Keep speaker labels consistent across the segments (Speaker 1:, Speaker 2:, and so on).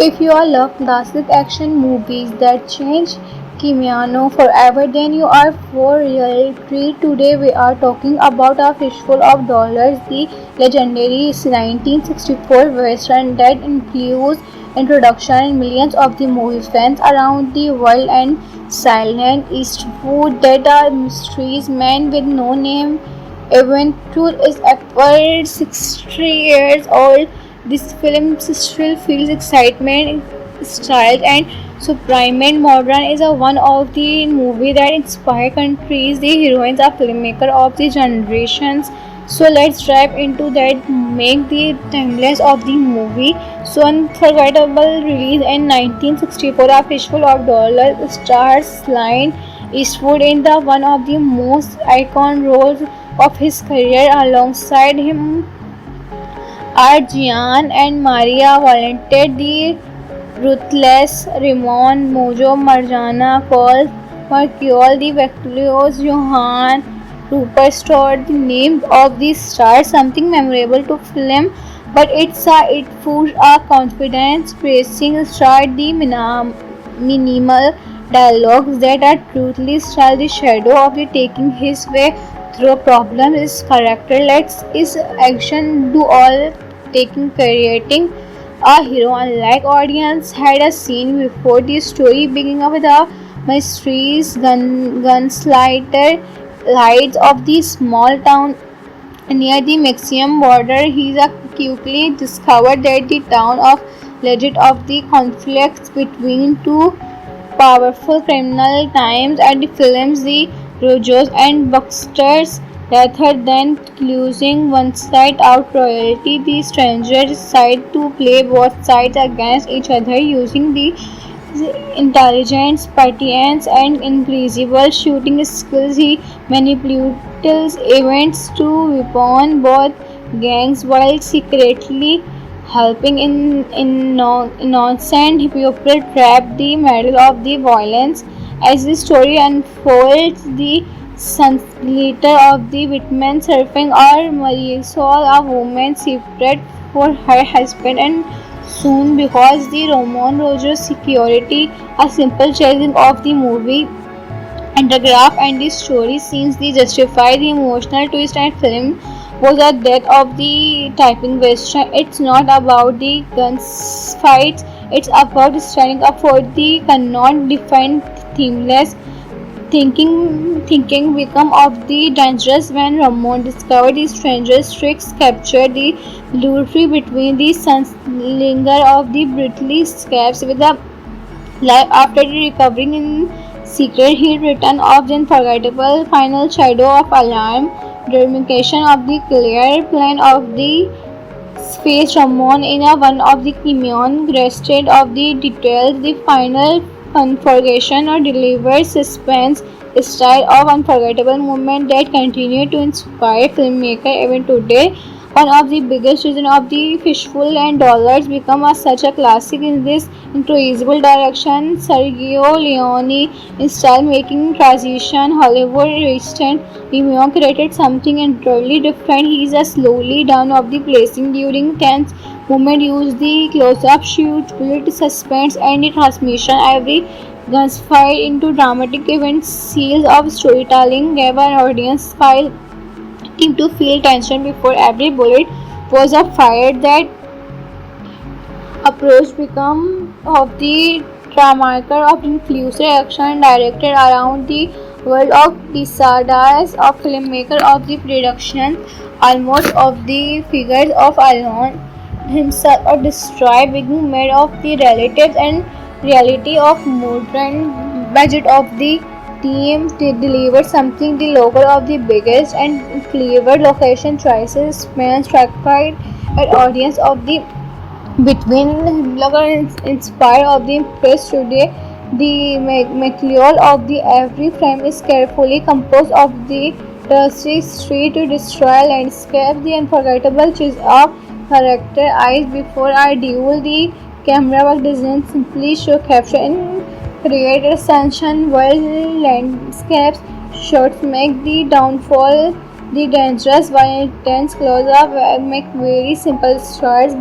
Speaker 1: If you all love classic action movies that change Kimiano forever, then you are for real treat. Today we are talking about A Fistful of Dollars, the legendary 1964 western that includes introduction and millions of the movie fans around the world, and Silent Eastwood that are mysteries man with no name. Eventual is upward 60 years old. This film still feels excitement, style, and supreme. Modern is a one of the movie that inspire countries. The heroines are filmmaker of the generations. So let's dive into that. Make the timeless of the movie. So unforgettable release in 1964. A Fistful of Dollars stars Clint Eastwood in the one of the most iconic roles of his career. Alongside him are Gian and Maria Valente, the ruthless Ramon Mojo Marjana, Paul Marcial, the victorious Johann Rupert Stewart. The names of these stars something memorable to film, but it fools our confidence. Praising start the minimal dialogues that are truthfully style the shadow of the taking his way through problem is character. Let's is action do all taking creating a hero. Unlike audience had a scene before the story beginning with the mysteries gunslinger lights of the small town near the Mexican border. He quickly discovered that the town of legend of the conflicts between two powerful criminal times at the films the Rojos and Bucksters rather than losing one side out royalty. The strangers decide to play both sides against each other using the intelligence, patience, and incredible shooting skills. He manipulates events to weapon both gangs while secretly helping innocent people trap the middle of the violence. As the story unfolds, the leader of the Whitman surfing or Marisol, a woman separate for her husband and soon because the Roman Rogers security, a simple chasing of the movie and the graph and the story scenes they justify the emotional twist and film was a death of the typing western. It's not about the guns fights, it's about standing up for the cannot define themeless thinking become of the dangerous when Ramon discovered the stranger's tricks captured the luridity between the sunslinger of the brutally escapes with a life after recovering in secret. He returned of the unforgettable final shadow of alarm, determination of the clear plan of the face Ramon in a one of the Kimion rested of the details, the final configuration or delivered suspense style of unforgettable moment that continue to inspire filmmaker even today. One of the biggest reasons of the Fistful and Dollars become such a classic in this incredible direction. Sergio Leone in style making transition Hollywood recent Remio created something entirely different. He is a slowly down of the placing during tense moment, use the close-up shoot, build suspense and the transmission. Every gunfire into dramatic events, seals of storytelling gave an audience file team to feel tension before every bullet was a fire. That approach become of the dramaker of influencer action directed around the world of Pisadas of filmmaker of the production almost of the figures of Alon himself or destroy being made of the relatives and reality of modern budget of the team to deliver something the local of the biggest and clever location choices man sacrificed an audience of the between blogger inspired of the press today. The material of the every frame is carefully composed of the dusty street to destroy landscape. The unforgettable choice of character eyes before I duel. The camera work doesn't simply show capture and create a sunshine world landscapes. Shots make the downfall the dangerous while intense close up make very simple shots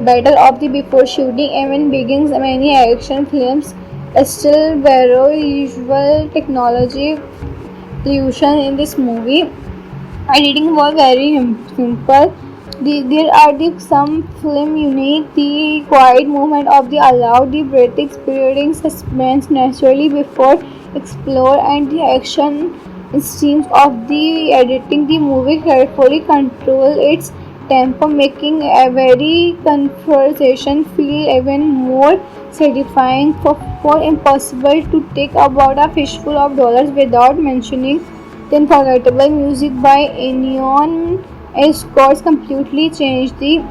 Speaker 1: battle of the before shooting even begins. Many action films still borrow usual technology illusion in this movie. Editing was very simple. There are some film unique, the quiet movement of the allowed, the breathtaking suspense naturally before explore, and the action scenes of the editing. The movie carefully control its tempo, making every conversation feel even more satisfying. For impossible to take about a fistful of dollars without mentioning the unforgettable music by Ennio. Scores completely changed the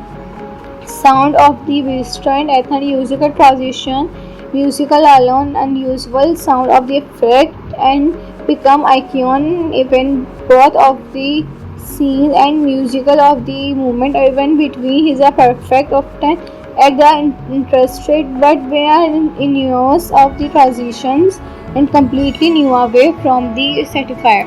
Speaker 1: sound of the Western ethnic musical transition, musical alone unusual sound of the effect and become icon even both of the scene and musical of the movement even between is a perfect often at the interested but we are in years of the transitions and completely new away from the certified.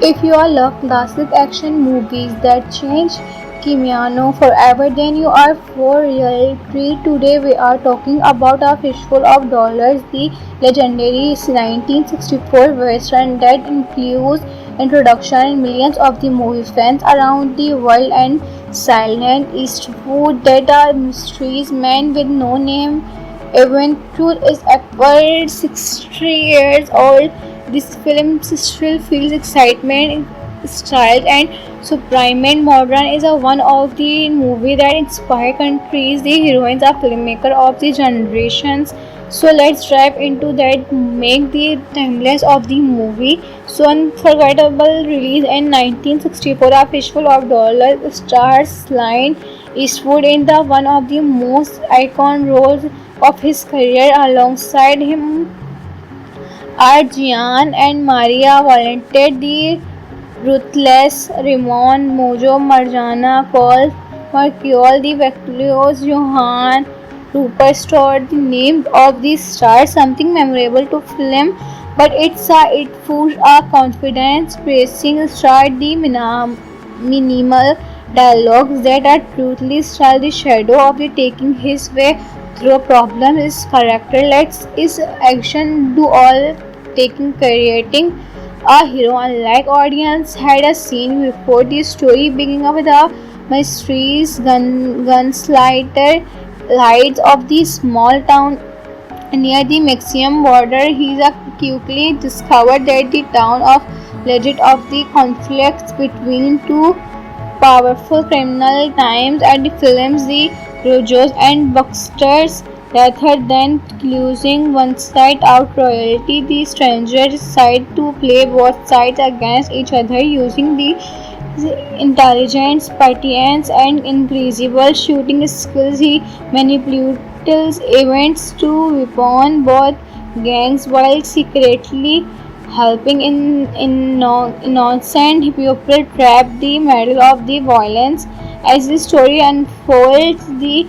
Speaker 1: If you all love classic action movies that change Kimiano forever, then you are for real treat. Today we are talking about A Fistful of Dollars, the legendary 1964 western that includes introduction in millions of the movie fans around the world and silent Eastwood that are mysteries man with no name. Eventual is ever 60 years old. This film still feels excitement, style, and supreme. Modern is a one of the movie that inspire countries. The heroines are filmmaker of the generations. So let's dive into that. Make the timeless of the movie. So unforgettable release in 1964. A Fistful of Dollars stars Clint Eastwood in the one of the most iconic roles of his career. Alongside him are Gian and Maria Valente, the ruthless Ramon Mojo Marjana, Cole Marcial, the victorious Johann Rupert Stewart, the name of the stars, something memorable to film, but it fools our confidence, praising star the minimal dialogues that are truly style the shadow of the taking his way through a problem is character let's is action do all taking creating a hero unlike audience had a scene before the story beginning with the mysterious gunslinger lights of the small town near the Mexican border. He quickly discovered that the town of legend of the conflicts between two powerful criminal times at the films the Rojos and Bucksters rather than losing one side out royalty the stranger decide to play both sides against each other using the intelligence, patience and incredible shooting skills. He manipulates events to weapon both gangs while secretly helping innocent people trap the middle of the violence. As the story unfolds, the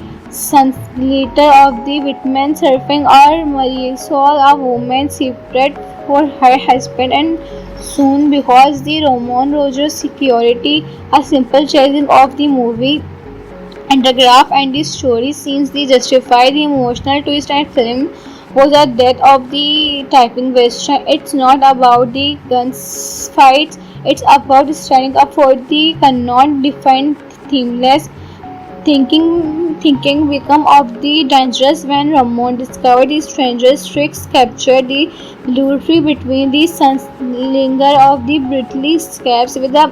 Speaker 1: leader of the Whitman surfing or Marisol, a woman separate for her husband and soon because the Roman Rogers security, a simple chasing of the movie and the graph and the story scenes they justify the emotional twist and film was the death of the typing western. It's not about the guns fights, it's about standing up for the cannot define themeless thinking become of the dangerous when Ramon discovered the stranger's tricks captured the luridity between the sunslinger of the brutally scabs with a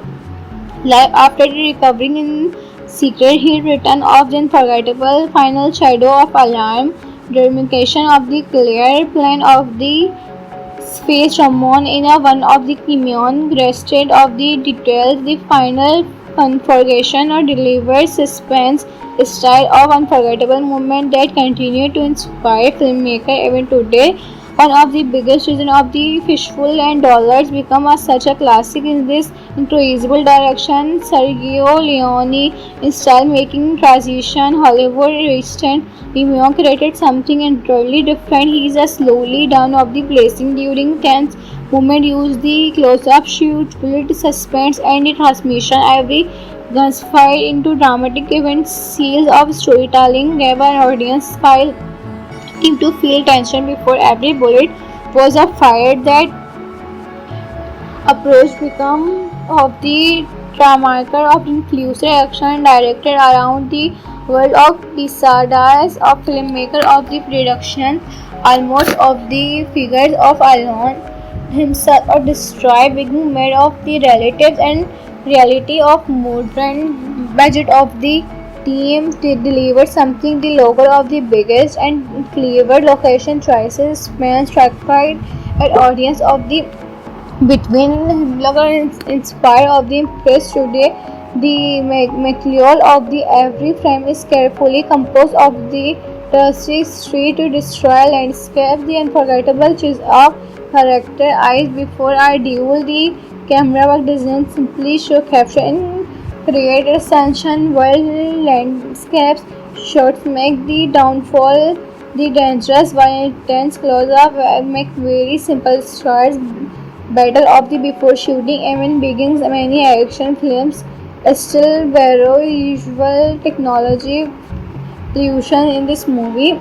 Speaker 1: life after recovering in secret. He returned of the unforgettable final shadow of alarm, demarcation of the clear plan of the space Ramon in a one of the Kimion rested of the details, the final configuration or delivered suspense style of unforgettable moment that continue to inspire filmmaker even today. One of the biggest reasons of the Fistful and Dollars become such a classic in this incredible direction. Sergio Leone in style making transition Hollywood recent Remio created something entirely different. He is a slowly down of the placing during tense moment use the close-up shoot, build suspense and the transmission every guns fired into dramatic events, scenes of storytelling gave an audience file team to feel tension before every bullet was fired. That approach became of the dramaturg of inclusive action directed around the world of Pisadas, a filmmaker of the production, almost of the figures of Alon himself or destroy being made of the relatives and reality of modern budget of the team to deliver something the local of the biggest and clever location choices man satisfied an audience of the between blogger inspired of the press today. The material of the every frame is carefully composed of the dusty street to destroy landscape. The unforgettable choice of character eyes before I duel. The camera work doesn't simply show capture and create a sunshine world landscapes. Shots make the downfall the dangerous while intense close-up make very simple shots battle of the before shooting even begins. Many action films still borrow usual technology pollution in this movie.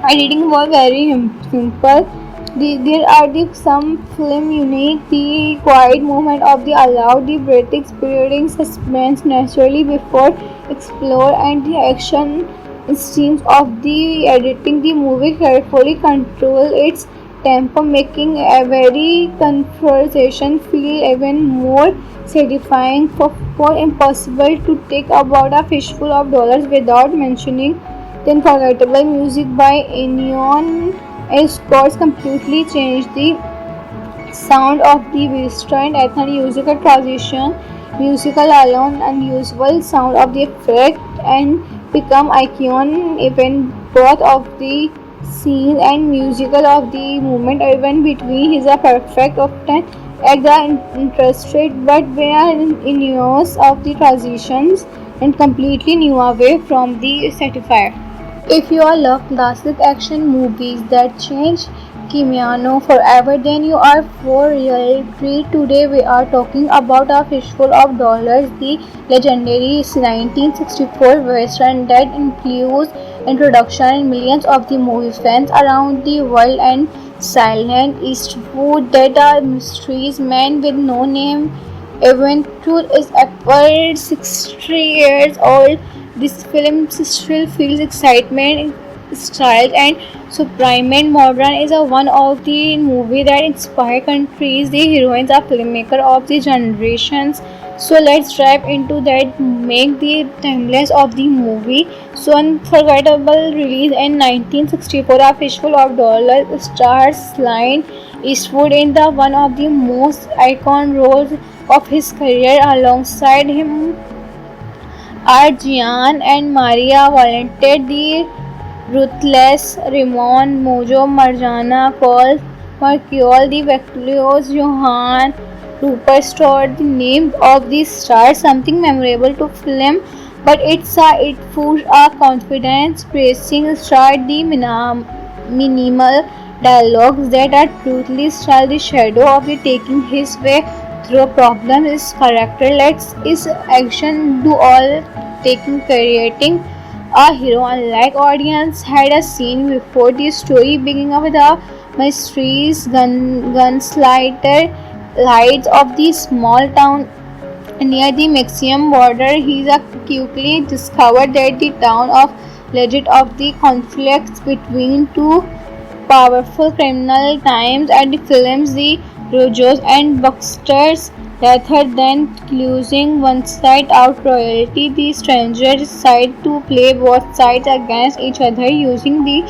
Speaker 1: Editing was very simple. There are some film unique. The quiet movement of the allowed the breathing creating suspense naturally before explore and the action scenes of the editing the movie carefully control its tempo making every conversation feel even more satisfying for impossible to take about a fistful of dollars without mentioning the unforgettable music by Ennio scores completely changed the sound of the Western ethnic musical transition, musical alone unusual sound of the effect and become icon even both of the scene and musical of the movement even between is a perfect often at the interested but we are in years of the transitions and completely new away from the certifier. If you all love classic action movies that change Kimiano forever, then you are for real treat. Today we are talking about A Fistful of Dollars, the legendary 1964 western that includes introduction in millions of the movie fans around the world and silent Eastwood that are mysteries man with no name. Eventual is upward 60 years old. This film still feels excitement, style, and supreme modern is a one of the movie that inspire countries. The heroines are filmmaker of the generations. So let's dive into that. Make the timeless of the movie. So unforgettable release in 1964. A Fistful of Dollars stars Clint Eastwood in the one of the most iconic roles of his career. Alongside him are Gian and Maria Valente, the ruthless Ramon Mojo Marjana, Paul Marcial, the victorious Johann Rupert Stewart. The names of these stars something memorable to film, but it fools our confidence. Praising start the minimal dialogues that are truthfully style the shadow of the taking his way through problem is character let's is action do all taking creating a hero unlike audience had a scene before the story beginning with the mysteries gunslinger lights of the small town near the Mexican border. He quickly discovered that the town of legend of the conflicts between two powerful criminal times and the films the Rojos and Bucksters rather than losing one side out royalty the stranger decide to play both sides against each other using the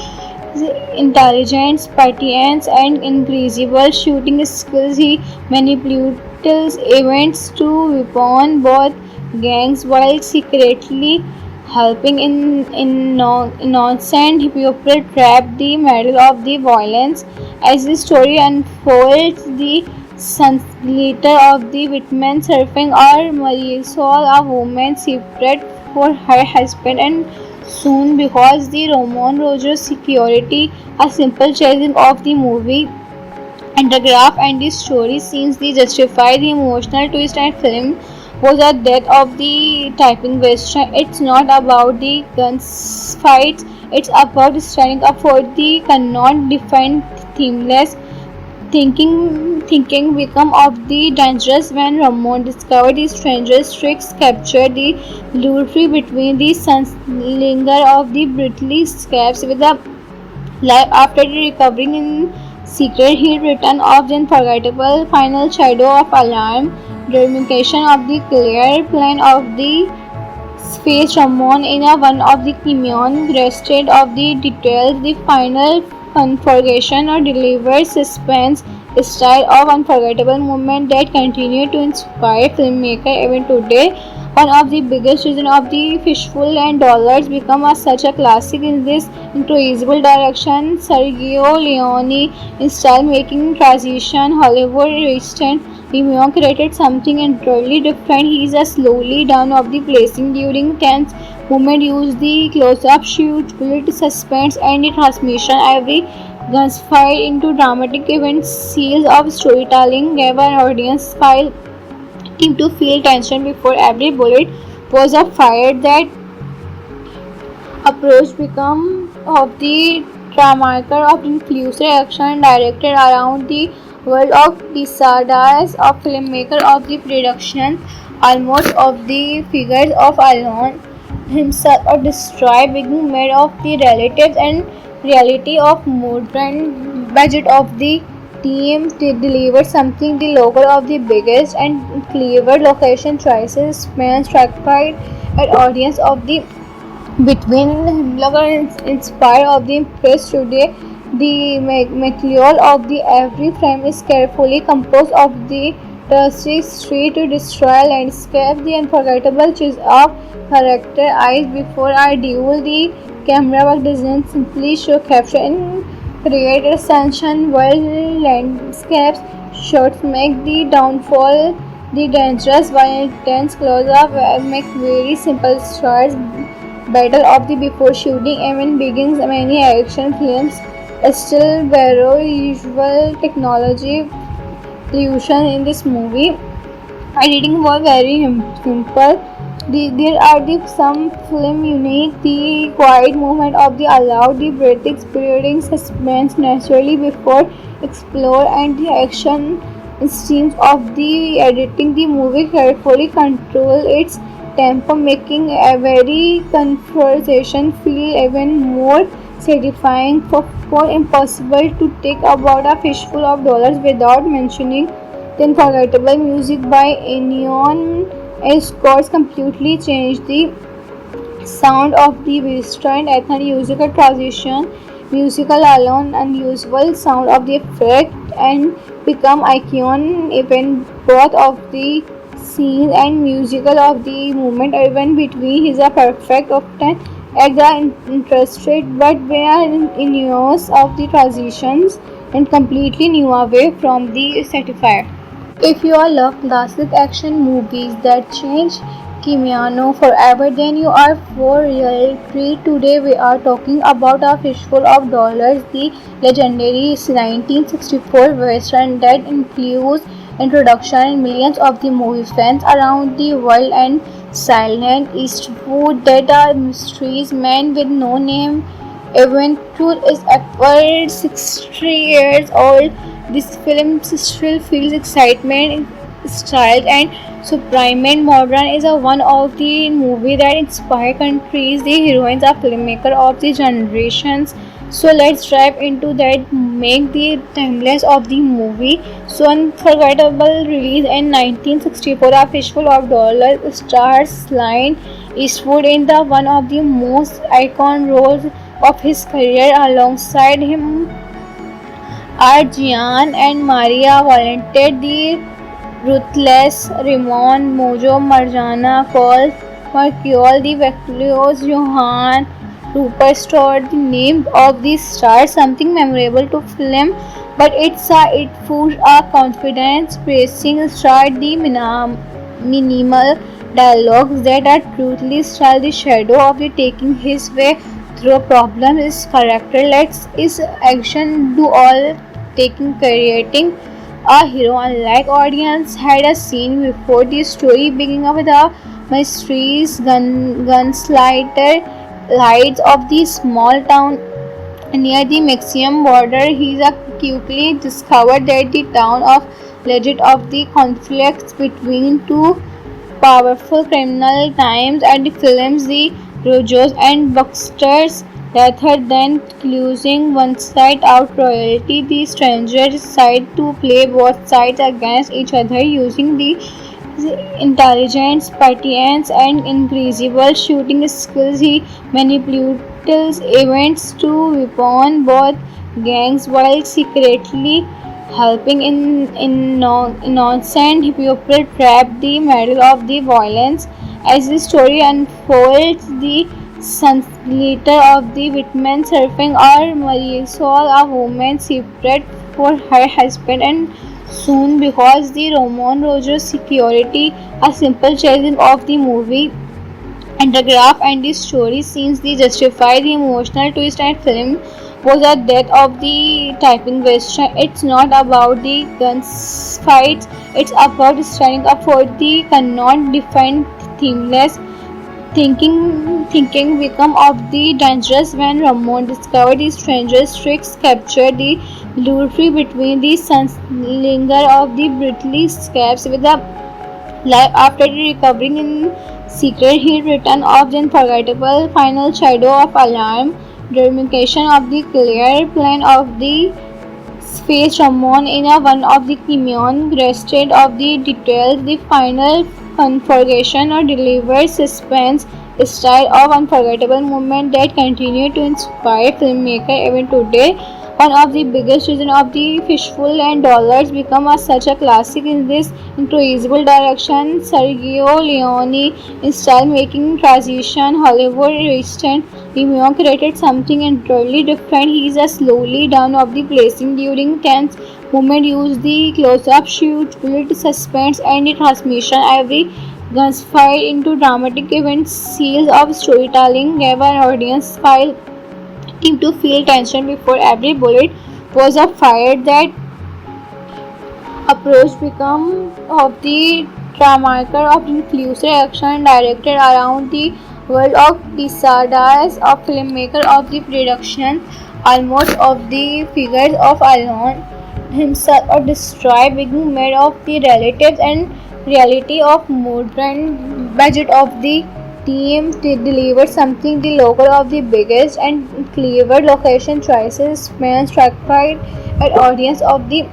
Speaker 1: intelligence, patience and incredible shooting skills. He manipulates events to weapon both gangs while secretly helping innocent people trap the middle of the violence. As the story unfolds, the glitter of the Whitman surfing or Marisol, a woman separate for her husband and soon because the Roman Rogers security, a simple chasing of the movie and the graph and the story scenes they justify the emotional twist and film was the death of the typing western. It's not about the guns fights, it's about standing up for the cannot define themeless thinking become of the dangerous when Ramon discovered the stranger's tricks captured the luridity between the sunslinger of the brutally scabs with the life after recovering in secret. He returned of the unforgettable final shadow of alarm, demarcation of the clear plan of the space Ramon in a one of the Kimeon rested of the details, the final conflagration or delivered suspense style of unforgettable moment that continue to inspire filmmaker even today. One of the biggest reasons of the Fishful and Dollars become such a classic in this incredible direction. Sergio Leone in style making transition Hollywood resistant Leone created something entirely different. He is a slowly down of the placing during tense moment, use the close-up shoot, build suspense and the transmission. Every gunfire into dramatic events, seals of storytelling gave an audience file team to feel tension before every bullet was a fire. That approach become of the dramaker of influencer action directed around the world of Pisadas of filmmaker of the production almost of the figures of Alon himself or destroy being made of the relatives and reality of modern budget of the team to deliver something the logo of the biggest and clever location choices man stratified an audience of the between Himlaga inspired of the press today. The material of the every frame is carefully composed of the dusty street to destroy landscape. The unforgettable choice of character eyes before I duel. The camera work doesn't simply show capture and create a sunshine while landscapes shots make the downfall the dangerous while intense close-up make very simple shots battle of the before shooting even begins. Many action films still borrow usual technology illusion in this movie. Editing was very simple. There are some film unique. The quiet movement of the allowed the breathing building suspense naturally before explore and the action scenes of the editing the movie carefully control its tempo making every conversation feel even more satisfying. For impossible to take about a fishful of dollars without mentioning the unforgettable music by Ennio. Scores completely changed the sound of the western ethnic musical transition, musical alone unusual sound of the effect and become icon even both of the scene and musical of the movement even between is a perfect often at the interested but we are in years of the transitions and completely new away from the certifier. If you all love classic action movies that change Kimiano forever, then you are for real treat. Today we are talking about A Fistful of Dollars, the legendary 1964 western that includes introduction and millions of the movie fans around the world and silent Eastwood that are mysteries man with no name. Eventual is upward 60 years old. This film still feels excitement, style, and supreme. Modern is a one of the movie that inspire countries. The heroines are filmmaker of the generations. So let's dive into that. Make the timeless of the movie. So unforgettable release in 1964. A Fistful of Dollars stars Clint Eastwood in the one of the most iconic roles of his career. Alongside him are Gian and Maria Valente, the ruthless Ramon, Mojo Marjana, Paul Marcial, the victorious Johan Rupert Stewart. The name of the star something memorable to film, but it fools our confidence. Praising star the minimal dialogues that are truly style the shadow of the taking his way through problem is character. Let's is action do all taking creating a hero. Unlike audience had a scene before the story beginning with the mysterious gunslinger lights of the small town near the Mexican border. He quickly discovered that the town of legend of the conflicts between two powerful criminal times and films the Rojos and Bucksters rather than closing one side out royalty. The strangers decide to play both sides against each other using the intelligence, patience, and incredible shooting skills. He manipulates events to weapon both gangs while secretly helping innocent people trapped the middle of the violence. As the story unfolds, the glitter of the Whitman surfing or Marisol, a woman separate for her husband and soon because the Roman Rogers security, a simple chasing of the movie and the graph and the story scenes they justify the emotional twist and film was the death of the typing western. It's not about the guns fights, it's about standing up for the cannot define themeless thinking become of the dangerous when Ramon discovered the stranger's tricks captured the luridity between the sunslinger of the brutally escapes with the life after recovering in secret. He returned of the unforgettable final shadow of alarm, demarcation of the clear plan of the space Ramon in a one of the Kimeon rested of the details, the final conflagration or delivered suspense style of unforgettable moment that continue to inspire filmmaker even today. One of the biggest reasons of the Fishful and Dollars become such a classic in this incredible direction. Sergio Leone in style making transition Hollywood recent Remio created something entirely different. He is a slowly down of the placing during tense moment use the close-up shoot, build suspense and the transmission. Every gunfire into dramatic events, seals of storytelling gave an audience file team to feel tension before every bullet was a fire. That approach become of the dramaker of influencer action directed around the world of Pisadas, a filmmaker of the production almost of the figures of Alon himself or destroy being made of the relatives and reality of modern budget of the team to deliver something the local of the biggest and clever location choices spans satisfied at audience of the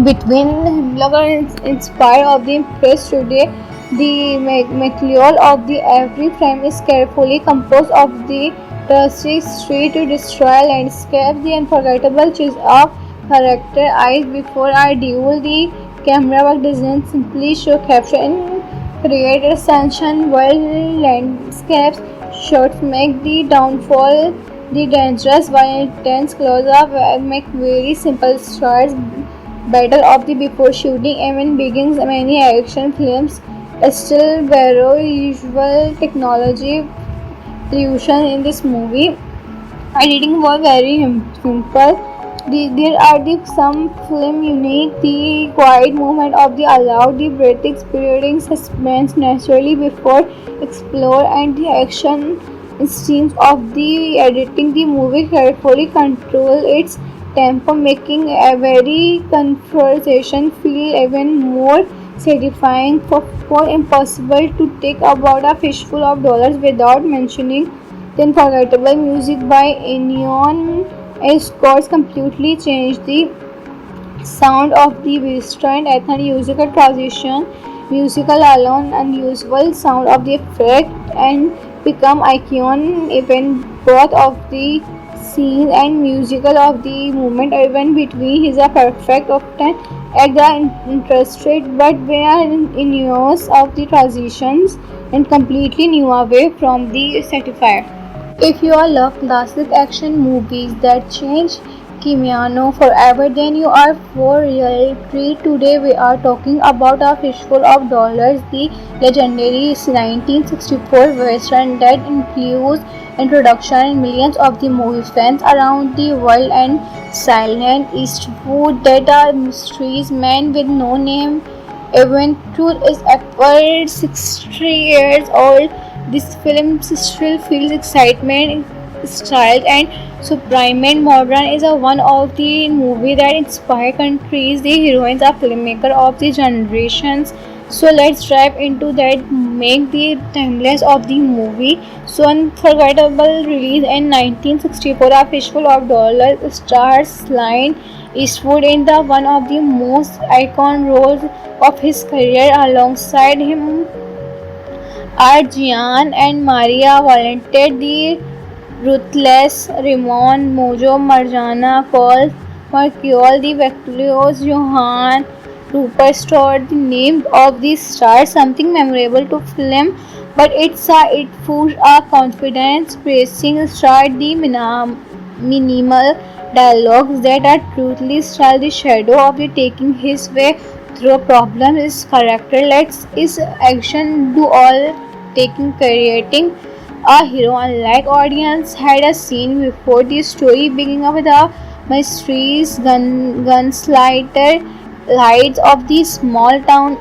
Speaker 1: between Himlag and inspired of the impress today. The material of the every frame is carefully composed of the dusty street to destroy landscape. The unforgettable choice of character eyes before I duel. The camera work doesn't simply show capture and create a sunshine while landscapes shots make the downfall the dangerous while intense close-up make very simple shots battle of the before shooting even begins. Many action films still borrow usual technology illusion in this movie. Editing was very simple. There are some film unique. The quiet movement of the allowed the breath experiencing suspense naturally before explore and the action scenes of the editing the movie carefully control its tempo making every conversation feel even more satisfying. For impossible to take about a fishful of dollars without mentioning the unforgettable music by Ennio. Scores completely changed the sound of the western ethnic musical transition, musical alone unusual sound of the effect and become icon even both of the scene and musical of the movement even between is a perfect often at the interested but we are in years of the transitions and completely new away from the certifier. If you all love classic action movies that change Kimiano forever then you are for real treat. Today we are talking about a fistful of dollars, the legendary 1964 western that includes introduction and millions of the movie fans around the world and Silent Eastwood that are mysteries man with no name. Even truth is upward 60 years old. This film still feels excitement, style and supreme modern is a one of the movie that inspire countries. The heroines are filmmaker of the generations. So let's dive into that, make the timeless of the movie. So unforgettable release in 1964, A Fistful of Dollars stars Clint Eastwood in the one of the most iconic roles of his career. Alongside him are Gian and Maria Valente, the Ruthless, Ramon, Mojo, Marjana, Paul, Marquiol, the Victorious, Johan, Rupert Stewart, the name of the stars, something memorable to film, but it fools our confidence, praising start the minimal dialogues that are truthfully style the shadow of the taking his way through a problem is character. Let's is action do all taking creating a hero, unlike audience, had a scene before the story beginning with the mysterious gunslinger lights of the small town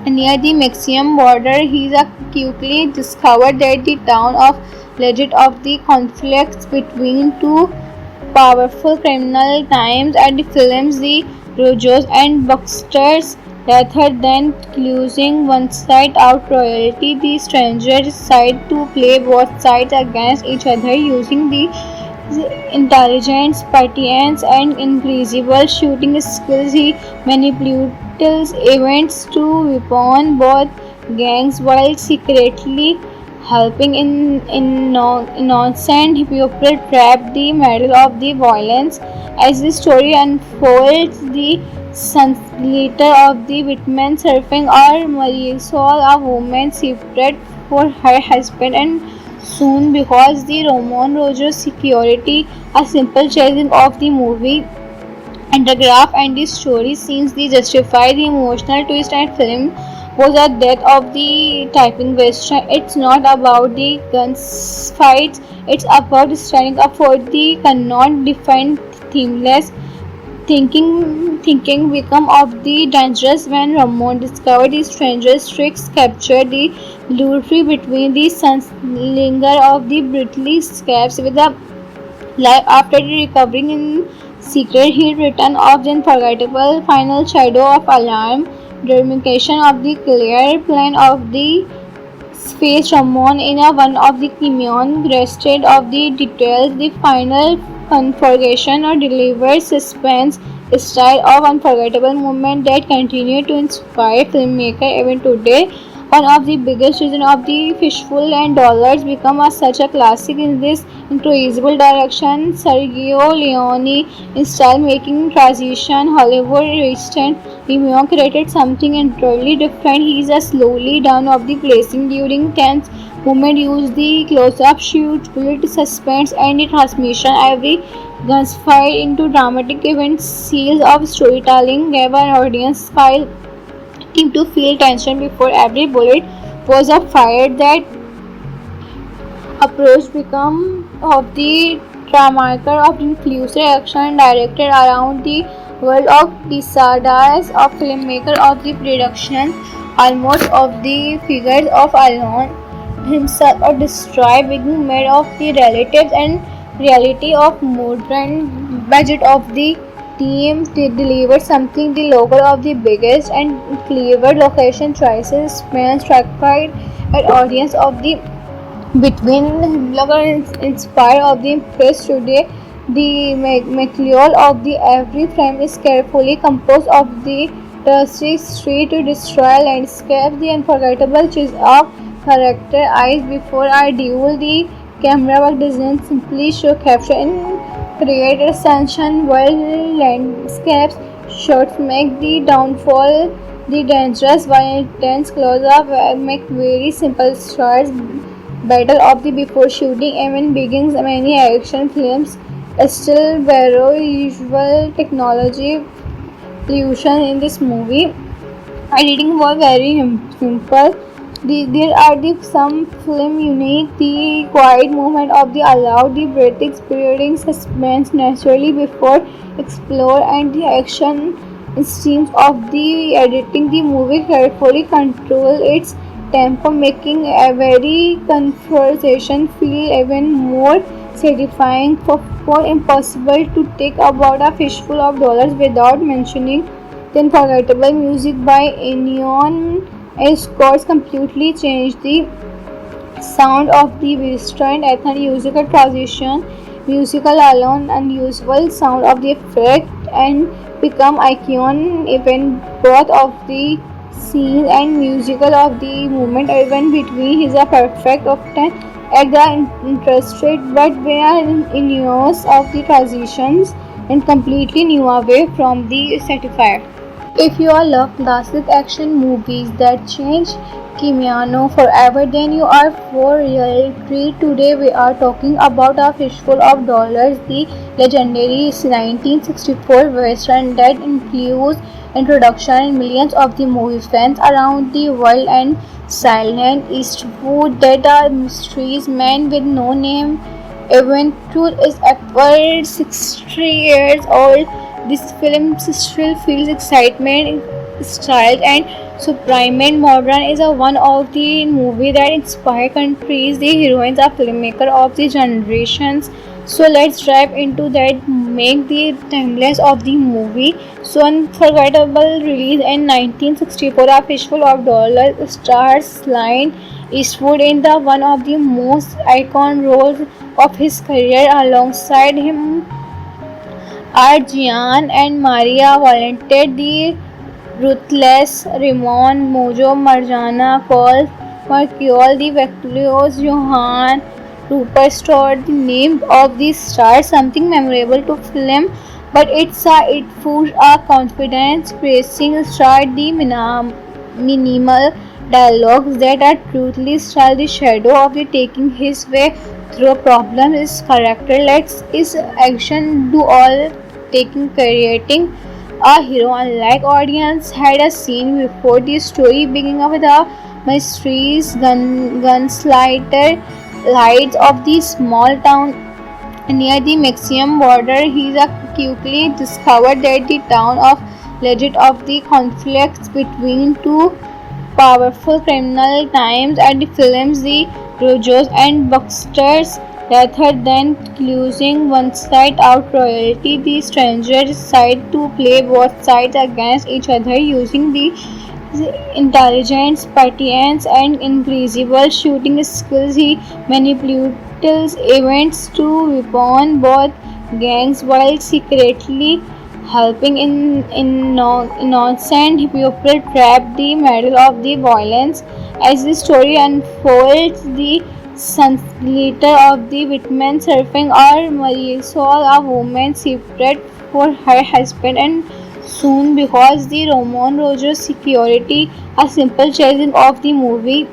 Speaker 1: near the Mexican border. He quickly discovered that the town of legend of the conflicts between two powerful criminal times and the films the Rojos and Bucksters rather than closing one side out royalty, the stranger decide to play both sides against each other using the intelligence, patience, and incredible shooting skills. He manipulates events to weapon both gangs while secretly helping innocent people trap the middle of the violence. As the story unfolds, the leader of the Whitman surfing or Marisol, a woman separate for her husband and soon because the Roman Rogers security, a simple chasing of the movie and the graph and the story scenes they justify the emotional twist and film was the death of the typing western. It's not about the guns fights, it's about standing up for the cannot define themeless thinking become of the dangerous when Ramon discovered the stranger's tricks captured the luridity between the sunslinger of the brutally scabs with a life after recovering in secret. He returned of the unforgettable final shadow of alarm, determination of the clear plan of the face Ramon in a one of the Kimion rested of the details, the final configuration or delivered suspense style of unforgettable moment that continue to inspire filmmaker even today. One of the biggest reasons of the Fistful and Dollars become such a classic in this incredible direction. Sergio Leone in style making transition Hollywood recent Leone created something entirely different. He is a slowly down of the placing during tense moment, use the close-up shoot, build suspense and the transmission. Every gunfire into dramatic events, seals of storytelling gave an audience file team to feel tension before every bullet was a fire. That approach become of the dramaker of inclusive action directed around the world of Desadas, a filmmaker of the production, almost of the figures of Alon himself, or destroy being made of the relatives and reality of modern budget of the team delivered something the local of the biggest and clever location choices man stratified an audience of the between blogger inspired of the press today. The material of the every frame is carefully composed of the dusty street to destroy landscape. The unforgettable choice of character eyes before I duel. The camera work doesn't simply show capture and create a sunshine world landscapes. Shots make the downfall the dangerous while intense close-up make very simple shots battle of the before shooting even begins. Many action films still borrow usual technology illusion in this movie. Editing was very simple. There are some film unique. The quiet movement of the allowed the breathing, creating suspense naturally before explore, and the action scenes of the editing. The movie carefully control its tempo, making every conversation feel even more satisfying. For impossible to take about a fistful of dollars without mentioning the unforgettable music by Ennio scores completely changed the sound of the Western ethnic musical transition, musical alone unusual sound of the effect and become icon even both of the scene and musical of the movement even between is a perfect often at the interested but we are in years of the transitions and completely new away from the certifier. If you all love classic action movies that change Kimiano forever, then you are for real treat. Today we are talking about A Fistful of Dollars, the legendary 1964 western that includes introduction in millions of the movie fans around the world and Silent Eastwood that are mysteries man with no name. Eventual is upward 60 years old. This film still feels excitement, style, and supreme. Modern is a one of the movie that inspire countries. The heroines are filmmaker of the generations. So let's dive into that. Make the timeless of the movie. So unforgettable release in 1964. A Fistful of Dollars stars Line Eastwood in the one of the most iconic roles of his career. Alongside him are Gian and Maria Valente, the ruthless Ramon, Mojo Marjana, Paul Marcial, the victorious Johan, Rupert Stewart, the name of the stars, something memorable to film, but it fools a confidence praising star the minimal dialogues that are truly style the shadow of the taking his way through a problem is character let's is action do all taking creating a hero unlike audience had a scene before the story beginning with the mysteries gunslinger lights of the small town near the Mexican border. He quickly discovered that the town of legend of the conflicts between two powerful criminal times and the films the Rojos and Bucksters rather than losing one side out royalty the stranger decide to play both sides against each other using the intelligence, patience and incredible shooting skills. He manipulates events to weapon both gangs while secretly helping innocent people trapped the middle of the violence. As the story unfolds, the leader of the Whitman surfing or Marisol, a woman separate for her husband and soon because the Roman Rogers security, a simple chasing of the movie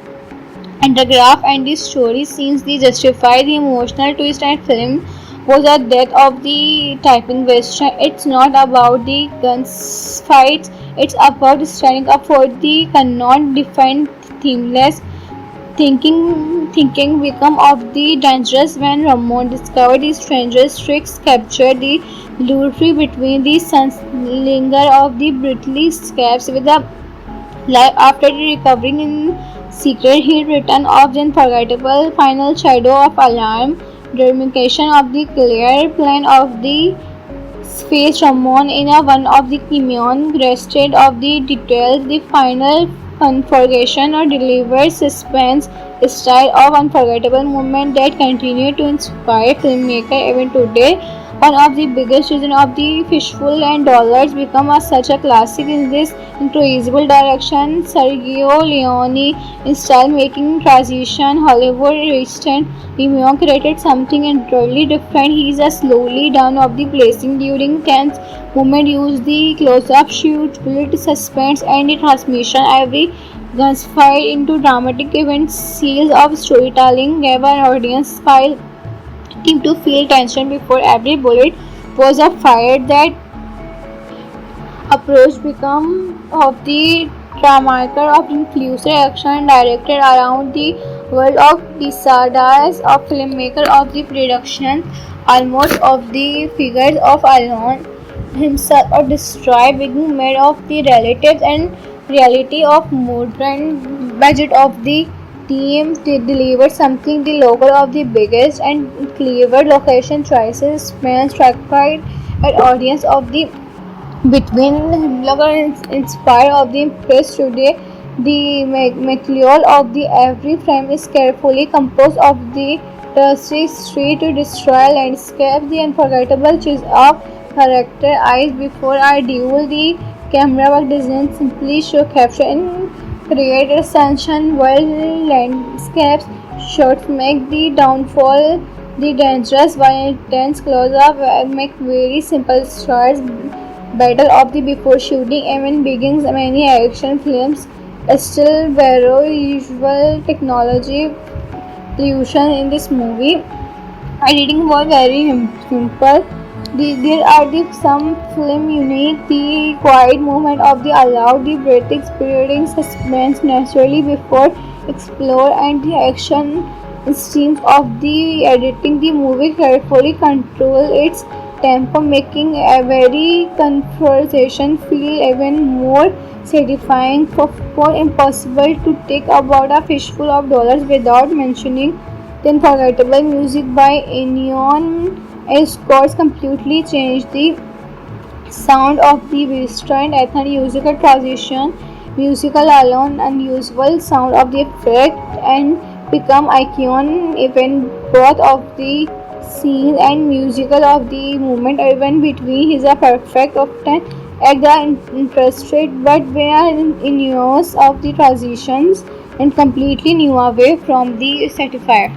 Speaker 1: and the graph and the story scenes they justify the emotional twist and film was the death of the typing western. It's not about the guns fights, it's about standing up for the cannot define themeless thinking become of the dangerous when Ramon discovered the stranger's tricks captured the luridity between the sunslinger of the brutally escapes with a life after recovering in secret. He returned of the unforgettable final shadow of alarm, demarcation of the clear plan of the space Ramon in a one of the Kimeon rested of the details, the final configuration or delivered suspense style of unforgettable moment that continue to inspire filmmaker even today. One of the biggest reasons of the Fistful and Dollars become such a classic is this incredible direction. Sergio Leone in style making transition Hollywood recent Remio created something entirely different. He is a slowly down of the placing during tense moment use the close-up shoot, build suspense and the transmission every gunfight into dramatic events seals of storytelling gave an audience file seemed to feel tension before every bullet was a fire. That approach become of the dramaker of influencer action directed around the world of Pisadas, a filmmaker of the production, almost of the figures of Alon himself or destroy being made of the relatives and reality of modern budget of the team delivered something the local of the biggest and clever location choices span stratified an audience of the between Himlaga inspired of the impress today. The material of the every frame is carefully composed of the dusty street to destroy landscape. The unforgettable choice of character eyes before I duel the camera work doesn't simply show capture and create a sunshine world landscapes. Shots make the downfall the dangerous while intense close up make very simple shots battle of the before shooting even begins. Many action films still borrow usual technology pollution in this movie. Editing was very simple. There are some film unique. The quiet movement of the allowed the breathing spiriting suspense naturally before explore and the action scenes of the editing the movie carefully control its tempo making a very conversation feel even more satisfying for impossible to take about a fistful of dollars without mentioning the unforgettable music by Ennio scores completely changed the sound of the restrained ethnic musical transition, musical alone unusual sound of the effect and become icon even both of the scene and musical of the movement even between is a perfect often at the interested but we are in use of the transitions and completely new away from the certifier.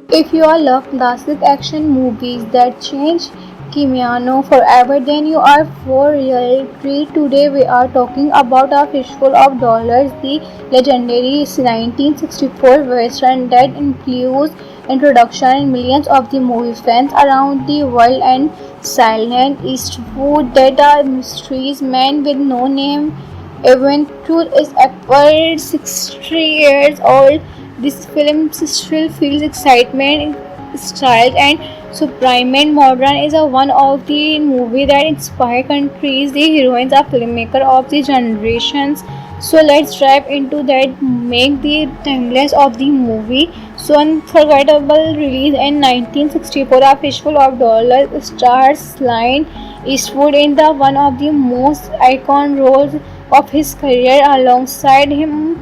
Speaker 1: If you all love classic action movies that change Kimiano forever, then you are for real treat. Today we are talking about A Fistful of Dollars, the legendary 1964 western that includes introduction in millions of the movie fans around the world and silent Eastwood that are mysteries man with no name. Even Tool is upward 60 years old. This film still feels excitement, style, and supreme. Modern is a one of the movie that inspire countries. The heroines are filmmaker of the generations. So let's dive into that. Make the timeless of the movie. So unforgettable release in 1964. A Fistful of Dollars stars Clint Eastwood in the one of the most iconic roles of his career. Alongside him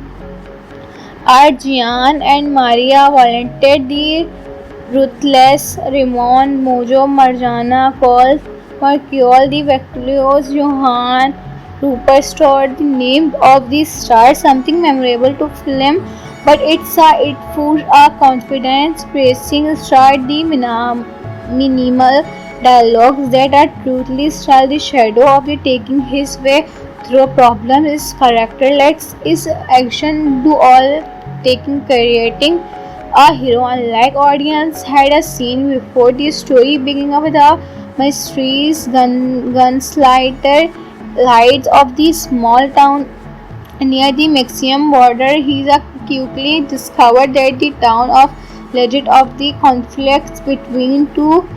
Speaker 1: are Gian and Maria Valente, the ruthless Ramon Mojo Marjana, Cole Mercure, the victorious Johan Rupert Stewart, the name of the star, something memorable to film, but it fools our confidence, praising star the minimal dialogues that are truly style the shadow of the taking his way through a problem is character lets is action do all taking creating a hero unlike audience had a scene before the story beginning with a mysterious gunslinger lights of the small town near the Mexican border. He quickly discovered that the town of legend of the conflicts between two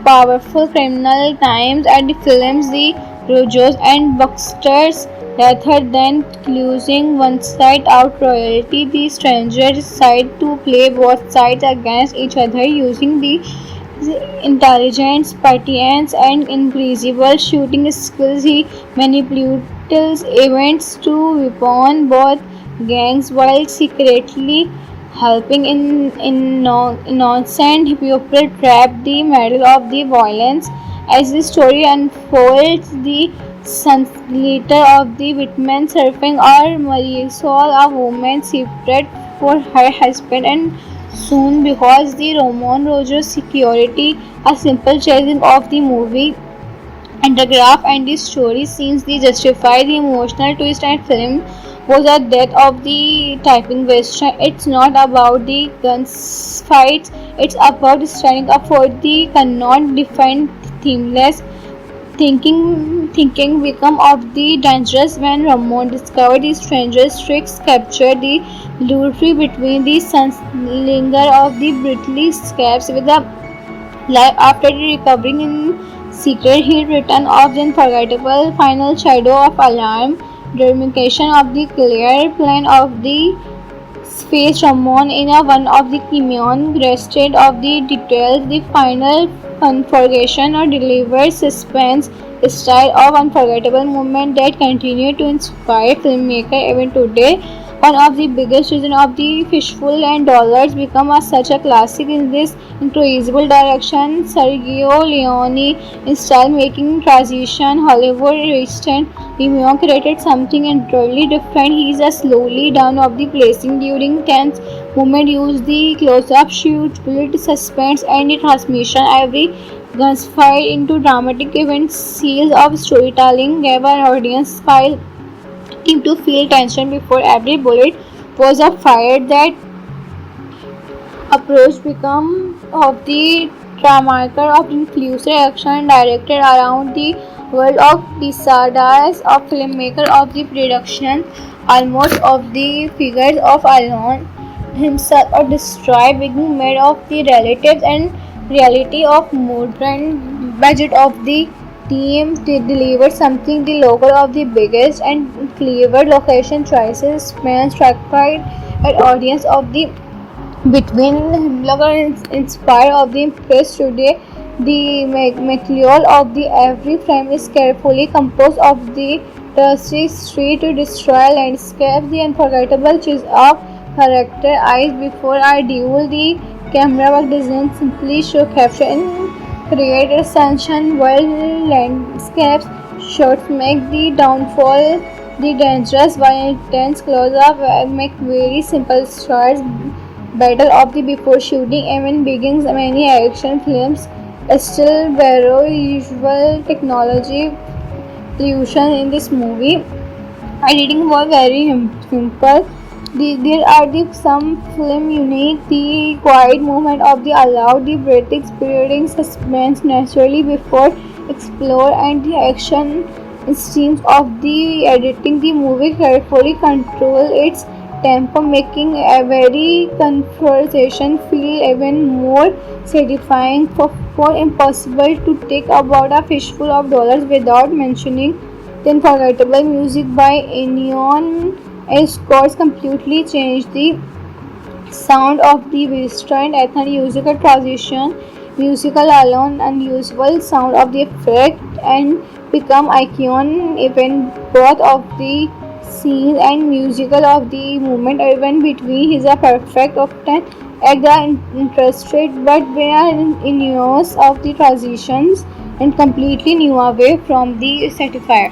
Speaker 1: powerful criminal times and the films the Rojos and Bucksters rather than losing one side out royalty the stranger decide to play both sides against each other using the intelligence, patience and incredible shooting skills. He manipulates events to weapon both gangs while secretly helping innocent people trap the middle of the violence. As the story unfolds, the glitter of the Whitman surfing or Marisol, a woman separate for her husband and soon because the Roman Rogers security, a simple chasing of the movie and the graph and the story scenes they justify the emotional twist and film was the death of the typing western. It's not about the guns fights, it's about standing up for the cannot define themeless thinking become of the dangerous when Ramon discovered the stranger's tricks captured the luridity between the sunslinger of the Britley scabs with the life after recovering in secret. He returned of the unforgettable final shadow of alarm, demarcation of the clear plan of the face Ramon in a one of the Kimeon rested of the details, the final conflagration or delivered suspense style of unforgettable moment that continue to inspire filmmaker even today. One of the biggest reasons of the Fishful and Dollars become such a classic in this incredible direction. Sergio Leone in style making transition Hollywood recent Lemire created something entirely different. He is a slowly down of the placing during tense moment, use the close-up shoot, build suspense and the transmission. Every gunfire into dramatic events, seals of storytelling gave an audience file him to feel tension before every bullet was a fire. That approach become of the dramaker of influencer action directed around the world of Pisadas of filmmaker of the production almost of the figures of Alon himself or destroy being made of the relatives and reality of modern budget of the team delivered something the local of the biggest and clever location choices spans satisfied an audience of the between Himlag and inspired of the impress today. The material of the every frame is carefully composed of the dusty street to destroy landscape. The unforgettable choice of character eyes before our duel. The camera work doesn't simply show capture and create a sunshine while landscapes shots make the downfall the dangerous while intense close-up make very simple shots battle of the before shooting even begins. Many action films still borrow usual technology illusion in this movie. Editing was very simple. There are some film unique. The quiet movement of the allowed the breath experiencing suspense naturally before explore and the action scenes of the editing the movie carefully control its tempo making every conversation feel even more satisfying. For impossible to take about a fishful of dollars without mentioning the unforgettable music by Ennio. Scores completely changed the sound of the western ethnic musical transition, musical alone unusual sound of the effect and become icon even both of the scene and musical of the movement even between is a perfect often at the interested but we are in years of the transitions and completely new away from the certifier.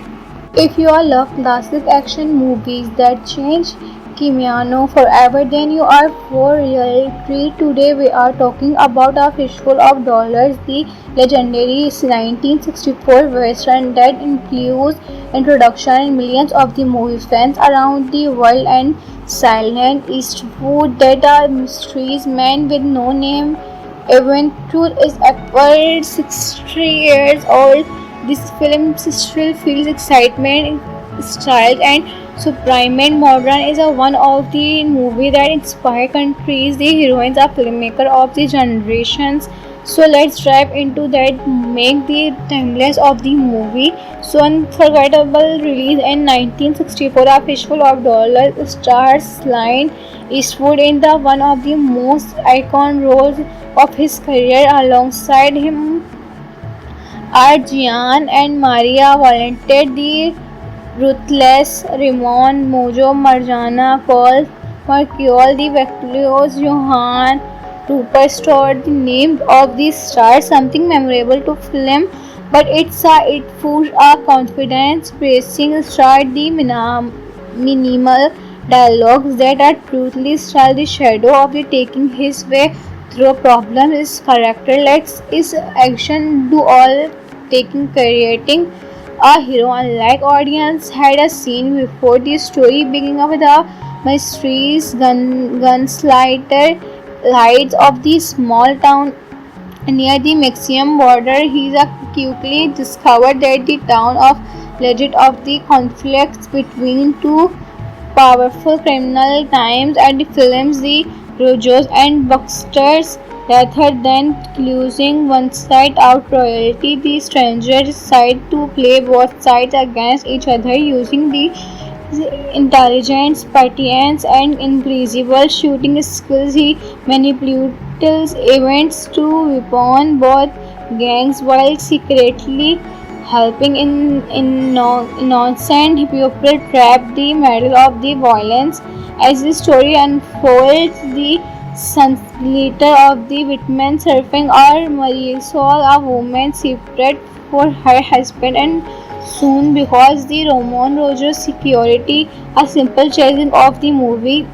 Speaker 1: If you all love classic action movies that change Kimiano forever, then you are for real treat. Today we are talking about A Fistful of Dollars, the legendary 1964 western that includes introduction in millions of the movie fans around the world and silent Eastwood that are mysteries man with no name. Even truth is upward 60 years old. This film still feels excitement, style, and supreme. Modern is a one of the movie that inspire countries. The heroines are filmmaker of the generations. So let's dive into that. Make the timeless of the movie. So unforgettable release in 1964. A Fistful of Dollars stars Clint Eastwood in the one of the most iconic roles of his career. Alongside him are Gian and Maria Valente, the ruthless Ramon, Mojo Marjana, Paul Marcial, the victorious Johann Rupert Stewart, the name of the stars, something memorable to film, but it fools our confidence, praising star the minimal dialogues that are truthfully style the shadow of the taking his way through a problem is character lets is action do all taking creating a hero. Unlike audience had a scene before the story beginning with the mysterious gunslinger lights of the small town near the Mexican border. He quickly discovered that the town of legend of the conflicts between two powerful criminal times and the films the Rojos and Bucksters. Rather than losing one side out royalty, the stranger decided to play both sides against each other using the intelligence, patience, and incredible shooting skills. He manipulates events to weapon both gangs while secretly helping innocent people trap the middle of the violence. As the story unfolds, the leader of the Whitman surfing or Marisol, a woman separate for her husband and soon because the Roman Rogers security, a simple chasing of the movie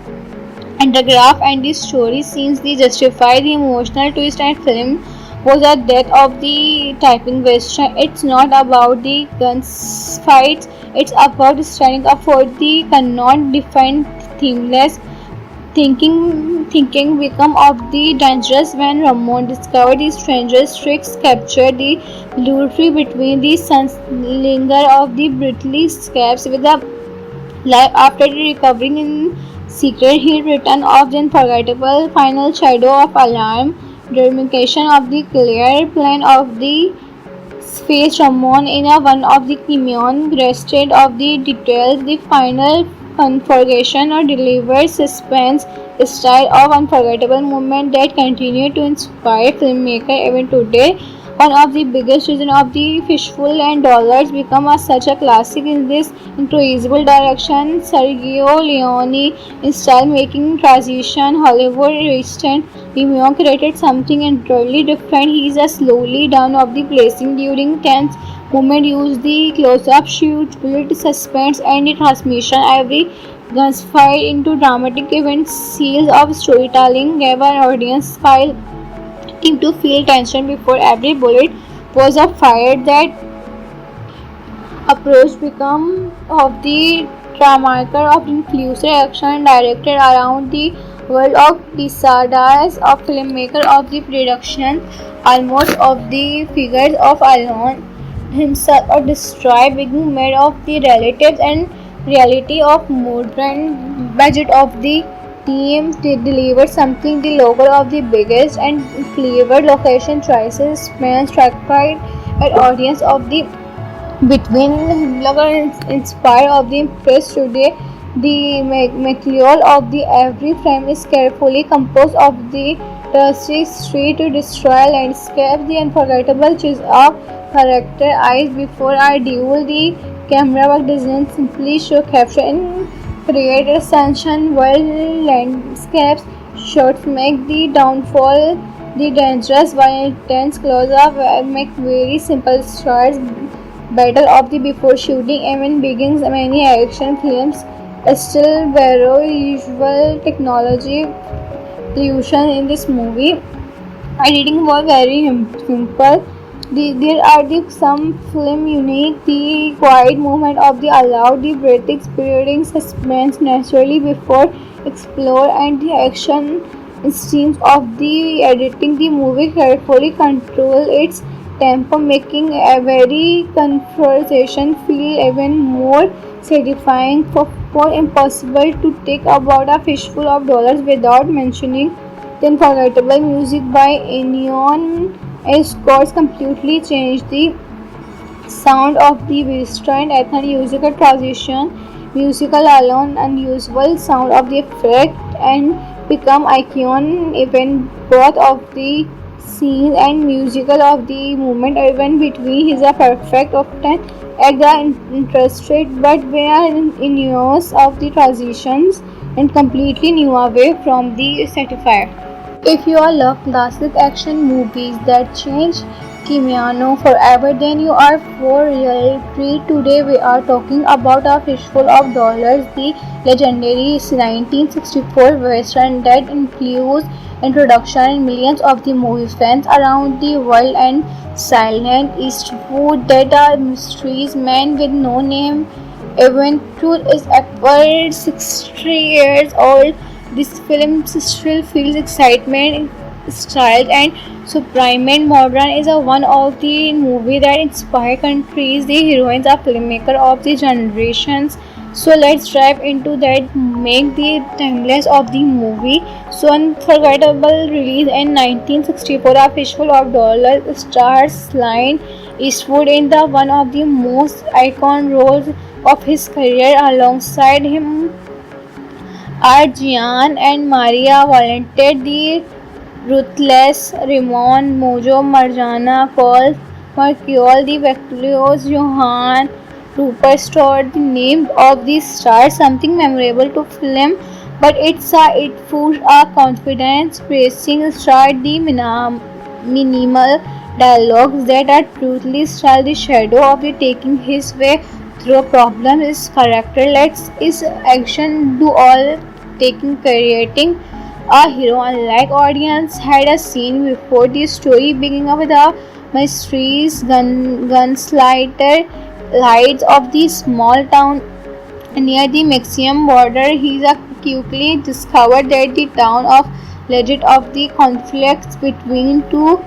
Speaker 1: and the graph and the story scenes they justify the emotional twist and film was the death of the typing western. It's not about the guns fights, it's about standing up for the cannot define themeless thinking become of the dangerous when Ramon discovered the stranger's tricks captured the luridity between the sunslinger of the brutally scabs with the life after recovering in secret. He returned of the unforgettable final shadow of alarm, demarcation of the clear plan of the face Ramon in a one of the Kimeon rested of the details, the final configuration or delivered suspense style of unforgettable moment that continue to inspire filmmaker even today. One of the biggest reasons of the Fishful and Dollars become such a classic in this incredible direction. Sergio Leone in style making transition Hollywood recent Leone created something entirely different. He is a slowly down of the placing during tense moment, use the close-up shoot, build suspense and the transmission. Every gunfire into dramatic events, seals of storytelling gave an audience file team to feel tension before every bullet was fired. That approach become of the dramaker of inclusive action directed around the world of Pisadas, of filmmaker of the production, almost of the figures of Alon himself or destroy being made of the relatives and reality of modern budget of the team to deliver something the local of the biggest and clever location choices man stratified an audience of the between blogger inspired of the press today. The material of the every frame is carefully composed of the dusty street to destroy landscape. The unforgettable choice of character eyes before our duel. The camera work doesn't simply show capture and create a sunshine world landscapes. Shots make the downfall the dangerous while intense close-up make very simple shots. Battle of the before shooting even begins. Many action films still borrow usual technology illusion in this movie. Editing was very simple. There are some film unique. The quiet movement of the allowed the breathtaking suspense naturally before explore and the action scenes of the editing. The movie carefully control its tempo, making every conversation feel even more satisfying. For impossible to take about a fistful of dollars without mentioning the unforgettable music by Ennio. Scores completely changed the sound of the Western ethnic musical transition, musical alone unusual sound of the effect and become icon even both of the scene and musical of the movement even between is a perfect often at the interested but we are in use of the transitions and completely new away from the certifier. If you all love classic action movies that change Kimiano forever then you are for real treat. Today we are talking about a fistful of dollars, the legendary 1964 western that includes introduction in millions of the movie fans around the world and silent Eastwood that are mysteries man with no name. Eventual is upward 60 years old. This film still feels excitement, style and supreme and modern is a one of the movie that inspire countries. The heroines are filmmaker of the generations. So let's dive into that, make the timeless of the movie. So unforgettable release in 1964, A Fistful of Dollars stars Clint Eastwood in the one of the most iconic roles of his career. Alongside him are Gian and Maria Valente, the ruthless Ramon, Mojo Marjana, Paul Marcial, the victorious Johann Rupert Stewart, the name of the stars, something memorable to film, but it fools our confidence, praising start the minimal dialogues that are truthfully style the shadow of the taking his way through a problem is character lets is action do all taking creating a hero. Unlike audience had a scene before the story beginning with the mysterious gunslinger lights of the small town near the Mexican border. He quickly discovered that the town of legend of the conflicts between two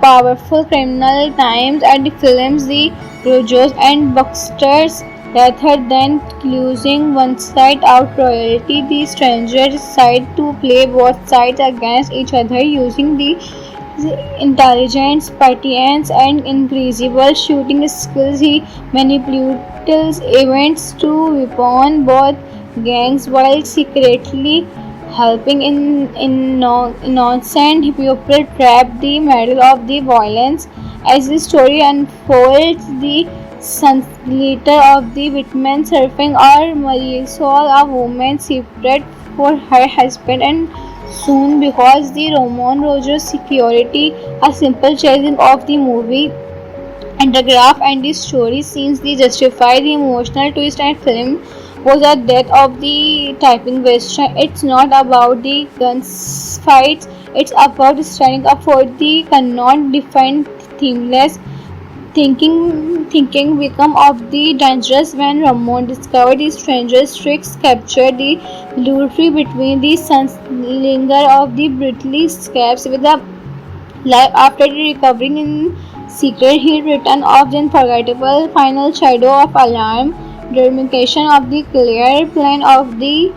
Speaker 1: powerful criminal times at the films the Rojos and Bucksters rather than losing one side out royalty the stranger decide to play both sides against each other using the intelligence, patience and incredible shooting skills. He manipulates events to weapon both gangs while secretly helping innocent people trap the middle of the violence. As the story unfolds, the glitter of the Whitman surfing or Marisol, a woman separate for her husband and soon because the Roman Rogers security, a simple chasing of the movie and the graph and the story scenes they justify the emotional twist and film was the death of the typing western. It's not about the guns fights, it's about standing up for the cannot define themeless thinking become of the dangerous when Ramon discovered the stranger's tricks captured the luridity between the sunslinger of the brutally scabs with a life after recovering in secret. He returned of the unforgettable final shadow of alarm, determination of the clear plan of the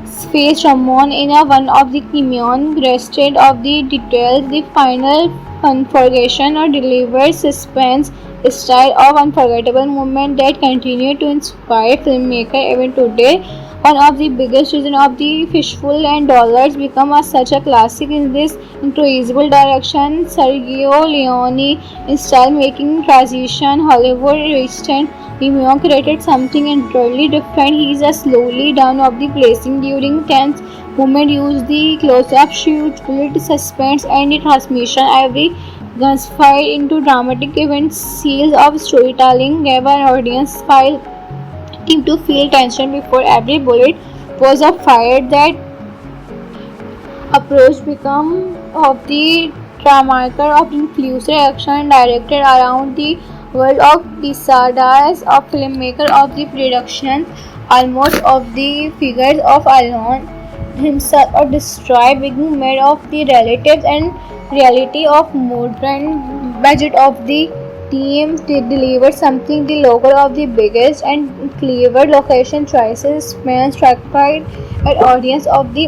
Speaker 1: space Ramon in a one of the Kimion rested of the details, the final configuration or delivered suspense style of unforgettable moment that continue to inspire filmmaker even today. One of the biggest reasons of the Fistful and Dollars become such a classic in this incredible direction. Sergio Leone in style making transition Hollywood recent Lemon created something entirely different. He is a slowly down of the placing during tense moment, use the close-up shoot, build suspense and the transmission. Every gunfire into dramatic events, seals of storytelling gave an audience file team to feel tension before every bullet was a fire. That approach become of the dramaker of influencer action directed around the world of Pisadas, a filmmaker of the production, almost of the figures of Alon himself or destroy being made of the relatives and reality of modern budget of the team they delivered something the logo of the biggest and clever location choices man struck by an audience of the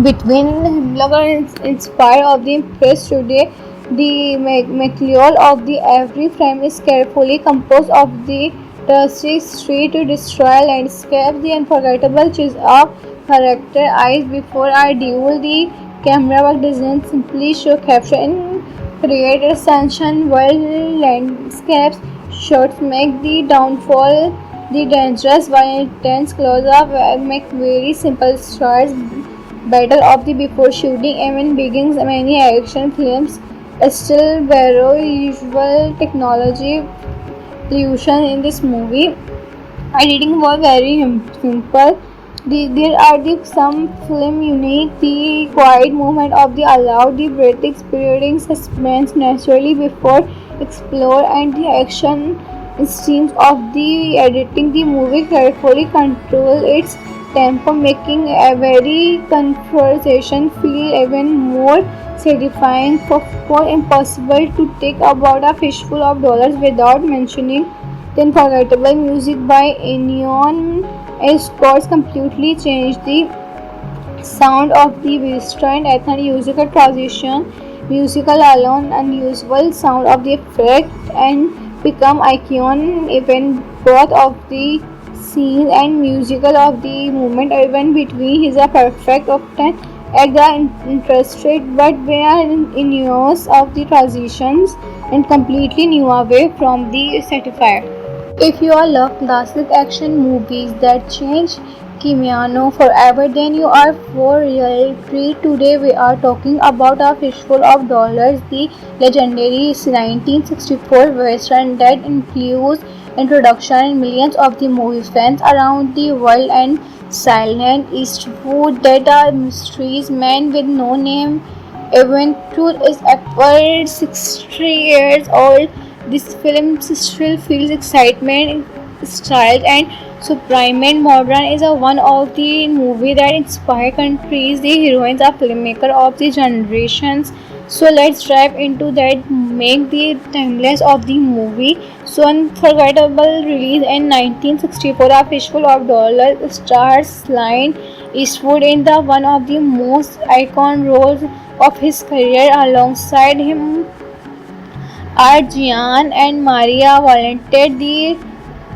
Speaker 1: between blogger inspired of the press today. The material of the every frame is carefully composed of the dusty street to destroy landscape. The unforgettable choice of character eyes before I duel. The camera work doesn't simply show capture and create a sunshine while landscapes shots make the downfall the dangerous while intense close-up make very simple shots battle of the before shooting even begins. Many action films still borrow usual technology pollution in this movie. Editing was very simple. There are some film unique, the quiet movement of the allowed, the breath experiencing suspense naturally before explore, and the action scenes of the editing. The movie carefully control its tempo, making every conversation feel even more satisfying. For impossible to take about a fistful of dollars without mentioning the unforgettable music by Ennio Scores completely changed the sound of the Western ethnic musical transition, musical alone, unusual sound of the effect, and become icon even both of the scene and musical of the movement even between is a perfect often at the interested but we are in years of the transitions and completely new away from the certified. If you all love classic action movies that change Kimiano forever, then you are for real treat. Today we are talking about A Fistful of Dollars, the legendary 1964 western that includes introduction and millions of the movie fans around the world and silent Eastwood that are mysteries man with no name. Eventual is upward 60 years old. This film still feels excitement, style, and supreme and modern. Is a one of the movie that inspire countries. The heroines are filmmaker of the generations. So let's dive into that. Make the timeless of the movie. So unforgettable release in 1964. A Fistful of Dollars stars Line Eastwood in the one of the most iconic roles of his career. Alongside him are Gian and Maria Valente, the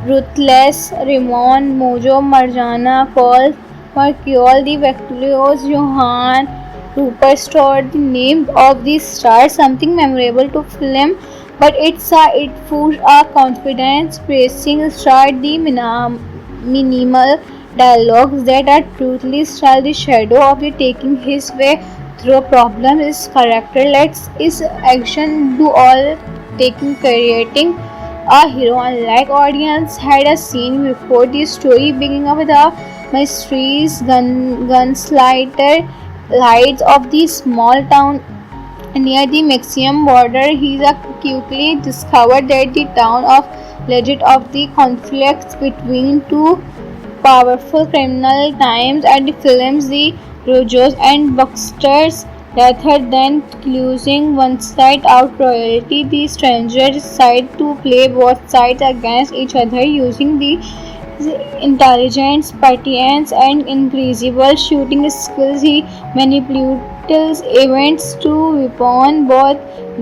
Speaker 1: ruthless Ramon, Mojo Marjana, Paul Marcial, the victorious Johan Rupert Stewart. The name of the stars something memorable to film, but it fools a confidence praising start the minimal dialogues that are truly style the shadow of the taking his way through problem is character let's is action do all taking creating a hero unlike audience had a scene before the story beginning with a mysteries gunslinger lights of the small town near the Mexican border. He quickly discovered that the town of legend of the conflicts between two powerful criminal times and the films the Rojos and Bucksters rather than losing one side out royalty the stranger decide to play both sides against each other using the intelligence, patience and incredible shooting skills. He manipulates events to weapon both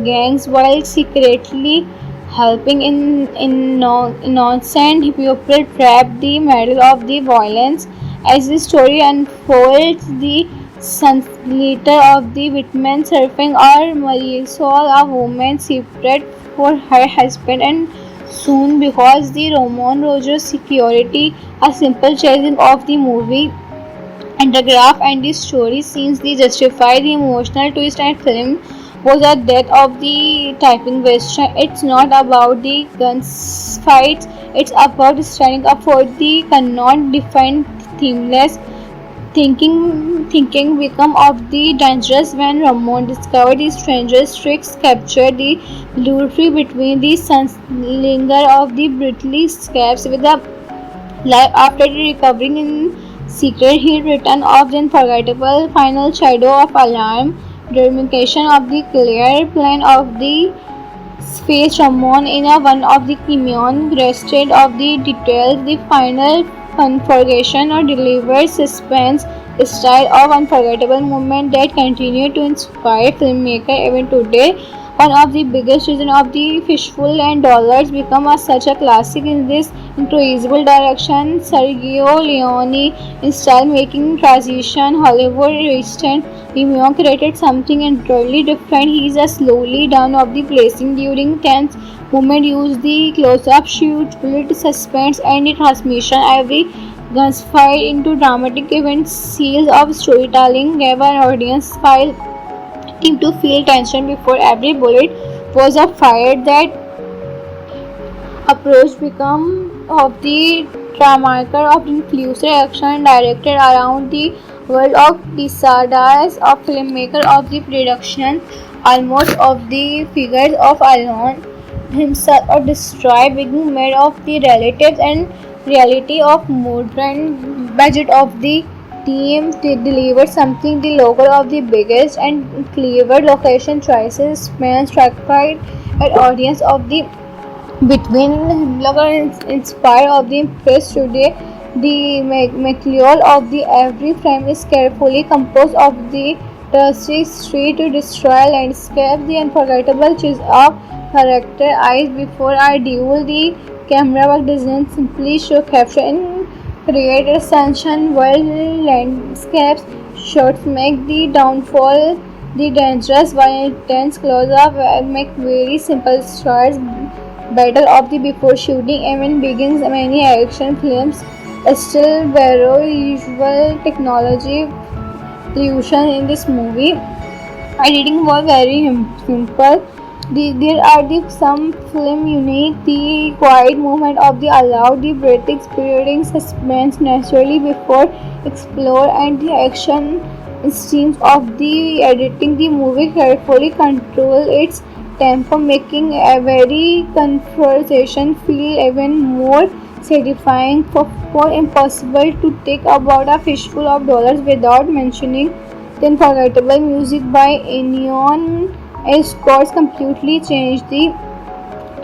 Speaker 1: gangs while secretly helping innocent people trap the middle of the violence. As the story unfolds, the leader of the Whitman surfing or Marisol, a woman separate for her husband and soon because the Roman Rogers security, a simple chasing of the movie and the graph and the story scenes they justify the emotional twist and film was the death of the typing western. It's not about the guns fights, it's about standing up for the cannot define themeless thinking become of the dangerous when Ramon discovered the stranger's tricks captured the luridity between the sunslinger of the brutally escapes with the life after recovering in secret. He returned of the unforgettable final shadow of alarm, determination of the clear plan of the space Ramon in a one of the Kimion rested of the details, the final conflagration or delivered suspense style of unforgettable moment that continue to inspire filmmaker even today. One of the biggest reasons of the Fistful and Dollars become such a classic in this incredible direction. Sergio Leone in style making transition Hollywood resistant Remio created something entirely different. He is a slowly down of the placing during tense moment use the close-up shoot, build suspense and the transmission every gunfire into dramatic events seals of storytelling gave an audience file him to feel tension before every bullet was fired. That approach become of the dramaker of influencer action directed around the world of Pisadas, of filmmaker of the production, almost of the figures of Alon himself or destroy being made of the relatives and reality of modern budget of the team to deliver something the logo of the biggest and clever location choices man stratified an audience of the between Himlaga inspired of the press today. The material of the every frame is carefully composed of the dusty street to destroy landscape. The unforgettable chase of character eyes before our duel. The camera work doesn't simply show capture and create a sunshine while landscapes shots make the downfall the dangerous while intense close-up make very simple shots battle of the before shooting even begins. Many action films still borrow usual technology illusion in this movie. Editing was very simple. There are some film unique. The quiet movement of the allowed the breathing creating suspense naturally before explore and the action scenes of the editing the movie carefully control its tempo making a very conversation feel even more satisfying for impossible to take about a fistful of dollars without mentioning the unforgettable music by Ennio scores completely changed the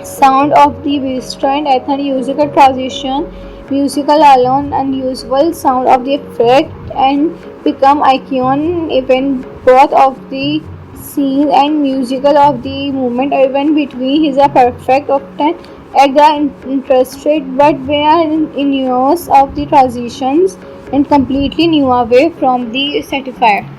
Speaker 1: sound of the Western ethnic musical transition, musical alone unusual sound of the effect and become icon even both of the scene and musical of the movement even between is a perfect often at the interested but we are in use of the transitions and completely new away from the certifier.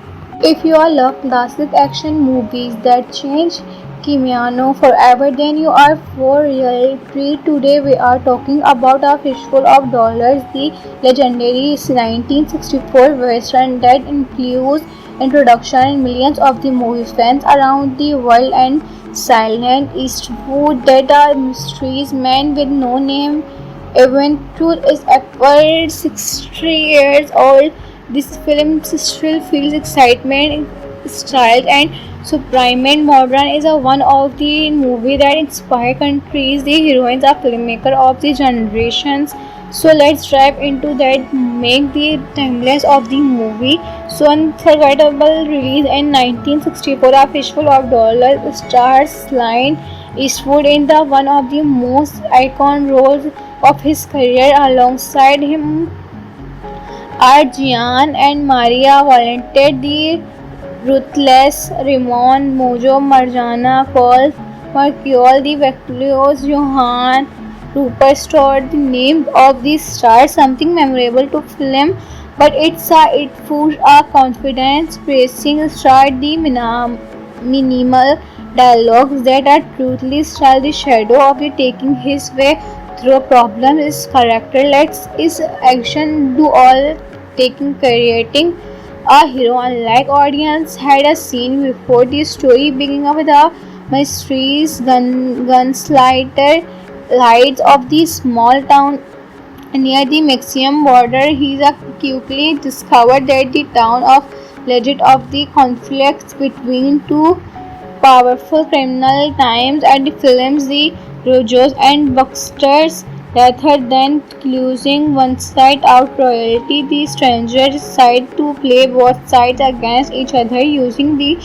Speaker 1: If you all love classic action movies that change Kimiano forever, then you are for real treat. Today we are talking about A Fistful of Dollars, the legendary 1964 western that includes introduction and millions of the movie fans around the world and Silent Eastwood that are mysteries man with no name. Even truth is upward 60 years old. This film still feels excitement, style, and supreme. Modern is a one of the movie that inspire countries. The heroines are filmmaker of the generations. So let's dive into that. Make the timeless of the movie. So unforgettable release in 1964. A Fistful of Dollars stars Clint Eastwood in the one of the most iconic roles of his career. Alongside him are Gian and Maria Valente, the ruthless Ramon Mojo Marjana, Paul Marcial, the victorious Johann Rupert Stewart, the name of the star, something memorable to film, but it fools our confidence, praising star the minimal dialogues that are truthfully style the shadow of the taking his way through problem is character let's is action do all taking creating a hero unlike audience had a scene before the story beginning with the mysteries gunslinger lights of the small town near the Mexican border. He quickly discovered that the town of legend of the conflicts between two powerful criminal times and the films the Rojos and Bucksters rather than losing one side out royalty the stranger decide to play both sides against each other using the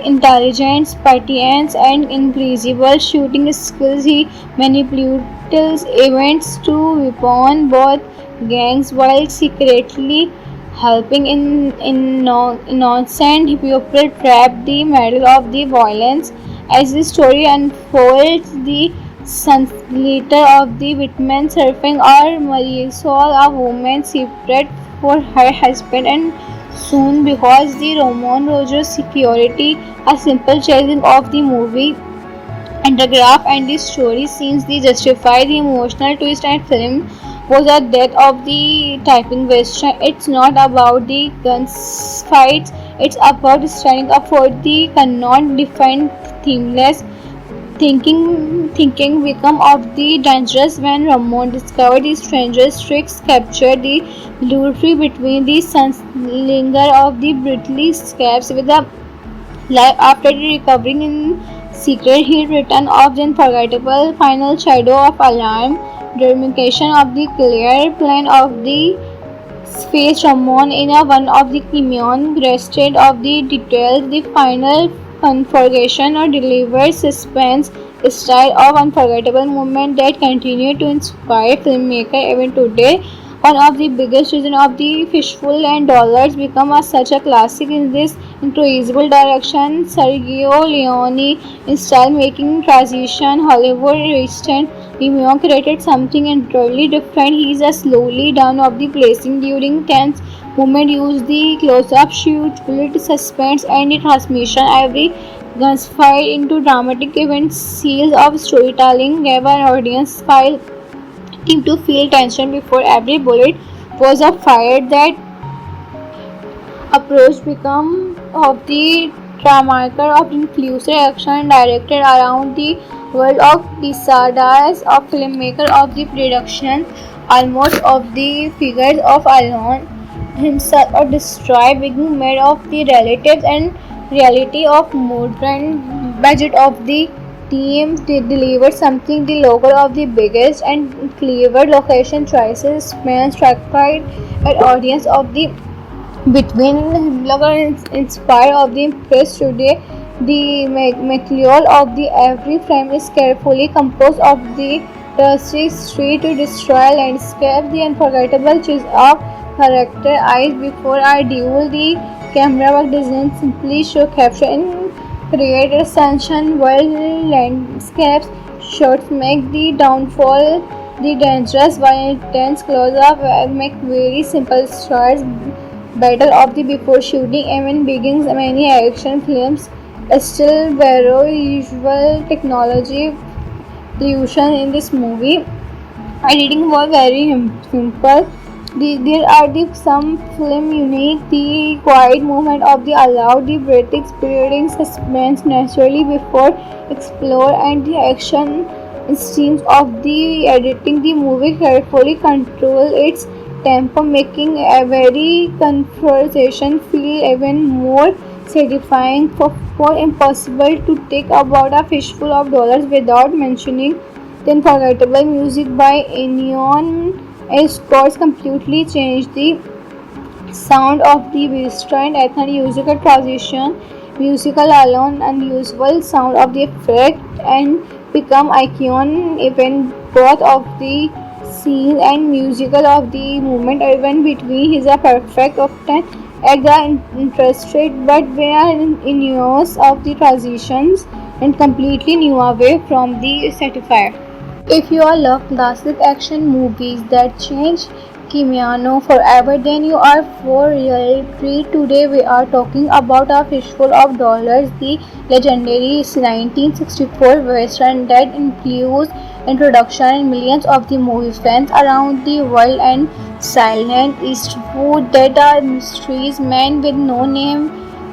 Speaker 1: intelligence, patience and incredible shooting skills. He manipulates events to weapon both gangs while secretly helping innocent people trap the middle of the violence. As the story unfolds, the later of the Whitman surfing or Marisol, a woman separate for her husband and soon because the Roman Rogers security, a simple chasing of the movie and the graph and the story scenes they justify the emotional twist and film was the death of the typing western. It's not about the guns fights, It's about standing up for the cannot define themeless thinking become of the dangerous when Ramon discovered the stranger's tricks captured the luridity between the sunslinger of the brutally scabs with the life after recovering in secret. He returned of the unforgettable final shadow of alarm, demarcation of the clear plan of the face Ramon in a one of the Kimeon rested of the details, the final configuration or delivered suspense style of unforgettable moment that continue to inspire filmmaker even today. One of the biggest reason of the Fishful and Dollars become such a classic in this incredible direction. Sergio Leone in style making transition Hollywood recent Leone created something entirely different. He is a slowly down of the placing during tense moment, use the close-up shoot, build suspense and the transmission. Every gunfire into dramatic events, seals of storytelling gave an audience file team to feel tension before every bullet was fired. That approach become of the marker of influencer action directed around the world of Pisadas of filmmaker of the production almost of the figures of Alon himself or destroy being made of the relatives and reality of modern budget of the team. They delivered something the local of the biggest and clever location choices man struck an audience of the between Hemlock and Inspire of the Impress today. The material of the every frame is carefully composed of the dusty street to destroy landscape. The unforgettable choice of character eyes before our duel. The camera work doesn't simply show capture and create a sunshine world landscapes. Shots make the downfall the dangerous while intense close-up make very simple shots battle of the before shooting even begins. Many action films still borrow usual technology pollution in this movie. Editing was very simple. There are some film unique. The quiet movement of the allowed the breathing creating suspense naturally before explore and the action scenes of the editing the movie carefully control its tempo, making every conversation feel even more satisfying. For impossible to take about a fishful of dollars without mentioning the unforgettable music by Ennio. A scores completely changed the sound of the Vista and ethnic musical transition, musical alone unusual sound of the effect and become icon even both of the scene and musical of the movement even between is a perfect often at the interested but we are in years of the transitions and completely new away from the certifier. If you all love classic action movies that change Kimiano forever, then you are for real treat. Today we are talking about A Fistful of Dollars, the legendary 1964 western that includes introduction and millions of the movie fans around the world and silent Eastwood that are mysteries man with no name.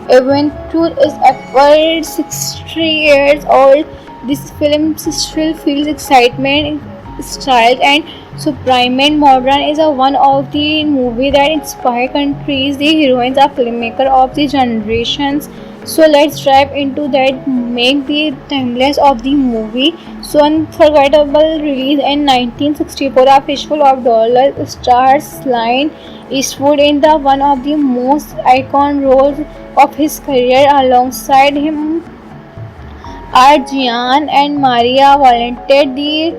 Speaker 1: Adventure is ever 60 years old. This film still feels excitement, style, and supreme. Modern is one of the movie that inspire countries. The heroines are filmmaker of the generations. So let's dive into that. Make the timeless of the movie. So unforgettable release in 1964. A Fistful of Dollars stars Clint Eastwood in the one of the most iconic roles of his career. Alongside him are Gian and Maria Valente, the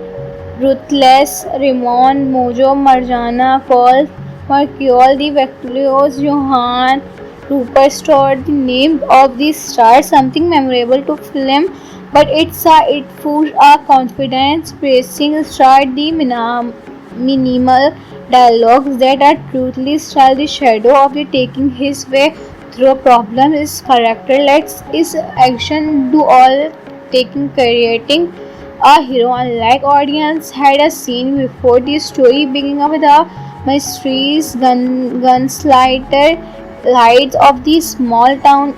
Speaker 1: ruthless Ramon, Mojo Marjana, Paul Marcial, the victorious Johann Rupert Stewart. The name of the star something memorable to film, but it fools our confidence. Praising star the minimal dialogues that are truthfully style the shadow of the taking his way through problem is character. Let's is action do all taking creating a hero. Unlike audience had a scene before the story beginning with a mysterious gunslinger lights of the small town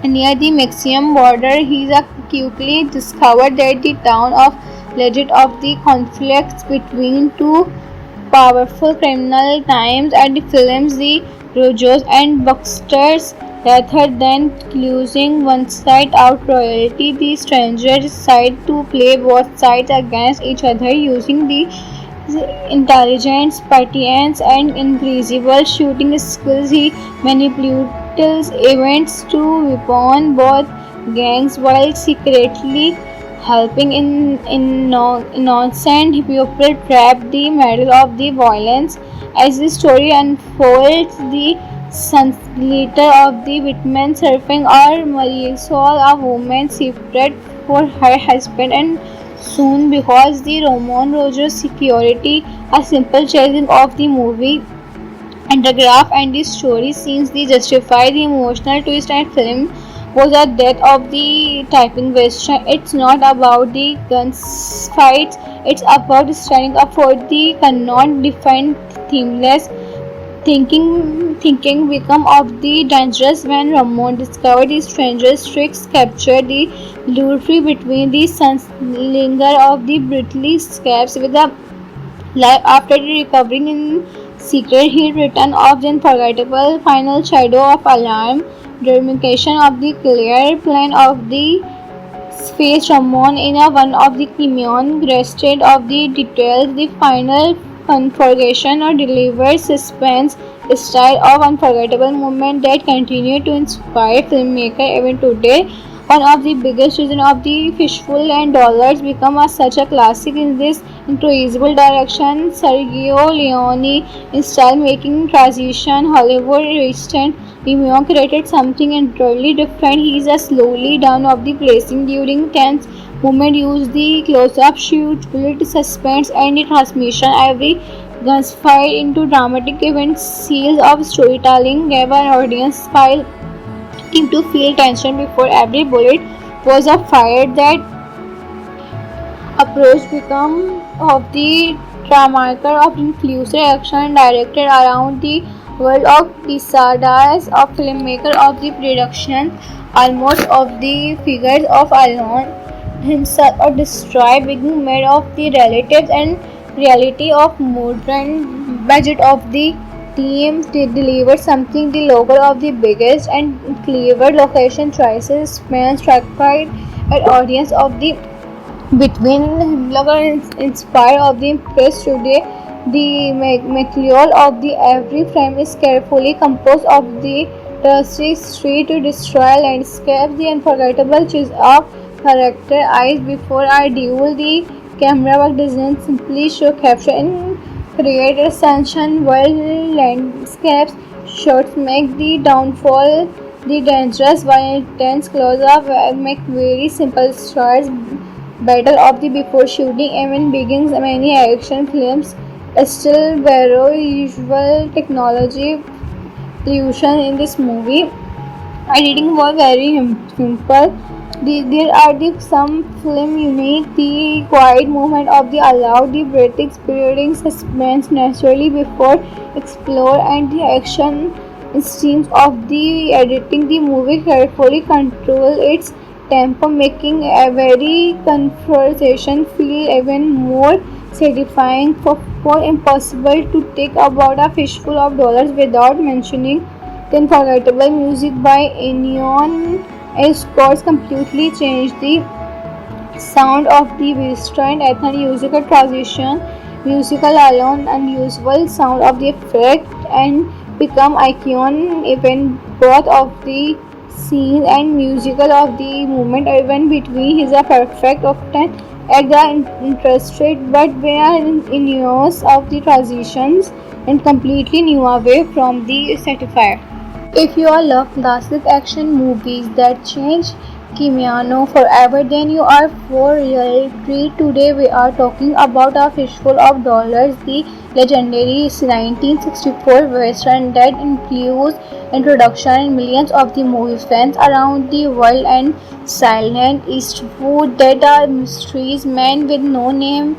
Speaker 1: near the Mexican border. He quickly discovered that the town of legend of the conflicts between two powerful criminal times and the films the Rojos and Bucksters. Rather than losing one side out royalty, the strangers decide to play both sides against each other using the intelligence, patience, and incredible shooting skills. He manipulates events to weapon both gangs while secretly helping innocent people trap the middle of the violence. As the story unfolds, the leader of the Whitman surfing or Marisol, a woman separate for her husband and soon because the Roman Rogers security, a simple chasing of the movie and the graph and the story scenes they justify the emotional twist and film was the death of the typing western. It's not about the guns fights, it's about standing up for the cannot define themeless thinking become of the dangerous when Ramon discovered the stranger's tricks captured the luridity between the sunslinger of the brutally scabs with a life after recovering in secret. He returned of the unforgettable final shadow of alarm, demarcation of the clear plan of the space Ramon in a one of the Kimeon rested of the details, the final configuration or delivered suspense style of unforgettable moment that continue to inspire filmmaker even today. One of the biggest reason of the Fishful and Dollars become such a classic in this incredible direction. Sergio Leone in style making transition Hollywood recent Leone created something entirely different. He is a slowly down of the placing during tense moment, use the close-up shoot, build suspense and the transmission. Every gunfire into dramatic events, seals of storytelling gave an audience file him to feel tension before every bullet was a fire. That approach become of the dramaker of inclusive action directed around the world of Pisadas, a filmmaker of the production, almost of the figures of Alon himself or destroy being made of the relatives and reality of modern budget of the team delivered something the logo of the biggest and clever location choices man struck by an audience of the between inspired of the impressed today. The material of the every frame is carefully composed of the dusty street to destroy landscape. The unforgettable choice of character eyes before I duel. The camera work doesn't simply show capture and create a sunshine while landscapes shots make the downfall the dangerous while intense close-up make very simple shots battle of the before shooting even begins. Many action films still borrow usual technology illusion in this movie. Editing was very simple. There are some film unique. The quiet movement of the allowed the breathing building suspense naturally before explore and the action scenes of the editing the movie carefully control its tempo making a very conversation feel even more satisfying for impossible to take about a fishful of dollars without mentioning the unforgettable music by Ennio. Scores completely changed the sound of the western ethnic musical transition, musical alone unusual sound of the effect and become icon even both of the scene and musical of the movement even between is a perfect often at the interested but we are in years of the transitions and completely new away from the certifier. If you all love classic action movies that change Kimiano forever, then you are for real treat. Today we are talking about A Fistful of Dollars, the legendary 1964 western that influenced introduction in millions of the movie fans around the world and silent Eastwood that are mysteries man with no name.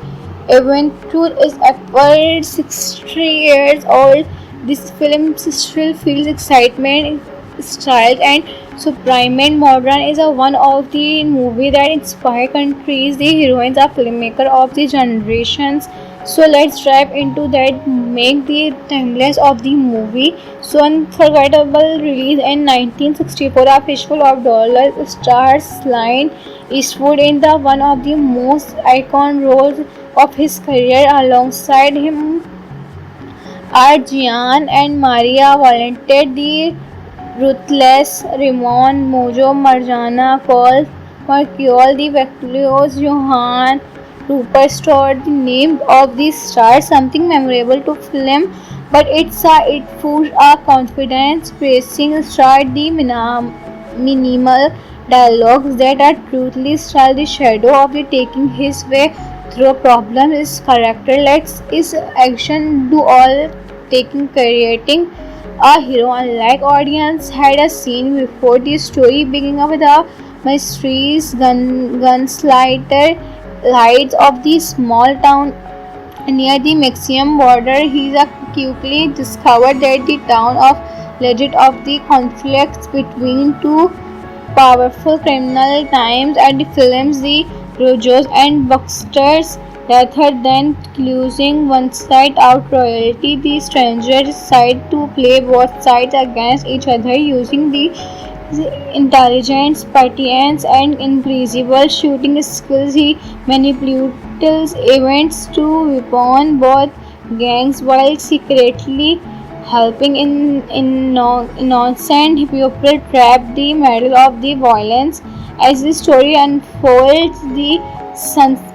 Speaker 1: Adventure is ever 60 years old This film still feels excitement, style, and supreme modern is a one of the movie that inspire countries. The heroines are filmmaker of the generations. So let's dive into that. Make the timeless of the movie. So unforgettable release in 1964. A Fistful of Dollars stars Clint Eastwood in the one of the most iconic roles of his career. Alongside him are Gian and Maria Valente, the Ruthless, Ramon, Mojo Marjana, Cole Marcial, the Victorious, Johan, Rupert Stewart, the name of the stars, something memorable to film, but it fools a confidence praising star the minimal dialogues that are truly style the shadow of the taking his way through problems is characterless is action do all taking creating a hero. Unlike audience had a scene before the story beginning with the mysteries gunslinger lights of the small town near the Mexican border. He quickly discovered that the town of legend of the conflicts between two powerful criminal times and the films the Rojos and Bucksters rather than losing one side out royalty the stranger side to play both sides against each other using the intelligence, patience and incredible shooting skills. He manipulates events to weapon both gangs while secretly helping innocent people trapped the middle of the violence. As the story unfolds, the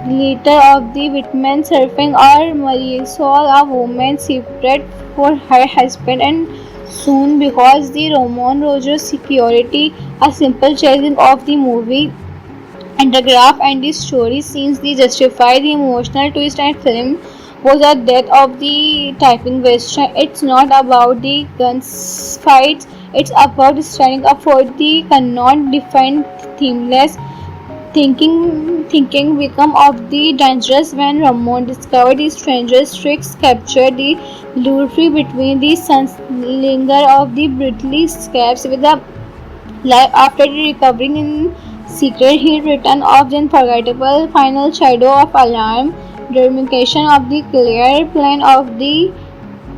Speaker 1: leader of the Whitman surfing or Marisol, a woman separate for her husband and soon because the Roman Rogers security, a simple chasing of the movie and the graph and the story scenes they justify the emotional twist and film was the death of the typing western. It's not about the guns fights, it's about standing up for the cannot define themeless thinking become of the dangerous when Ramon discovered the stranger's tricks captured the luridity between the sunslinger of the brutally scabs with the life after recovering in secret. He returned of the unforgettable final shadow of alarm, demarcation of the clear plan of the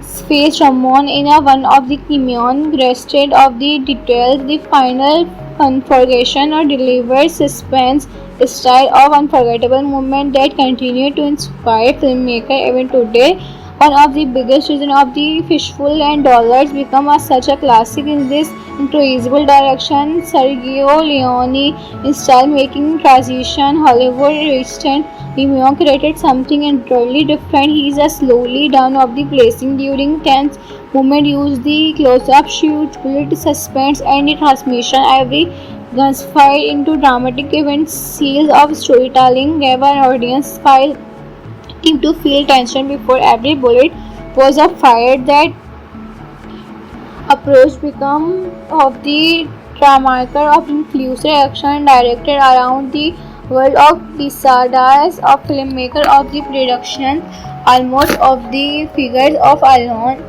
Speaker 1: space Ramon in a one of the Kimeon rested of the details, the final configuration or delivered suspense style of unforgettable moment that continue to inspire filmmaker even today. One of the biggest reasons of the Fistful and Dollars become such a classic in this incredible direction. Sergio Leone in style making transition Hollywood resistant Lemire created something entirely different. He is a slowly down of the placing during tense moment, use the close-up shoot, build suspense and the transmission. Every gunfire into dramatic events, seals of storytelling gave an audience file team to feel tension before every bullet was a fire. That approach become of the dramaker of influencer action directed around the world of Pisadas, a filmmaker of the production, almost of the figures of Alon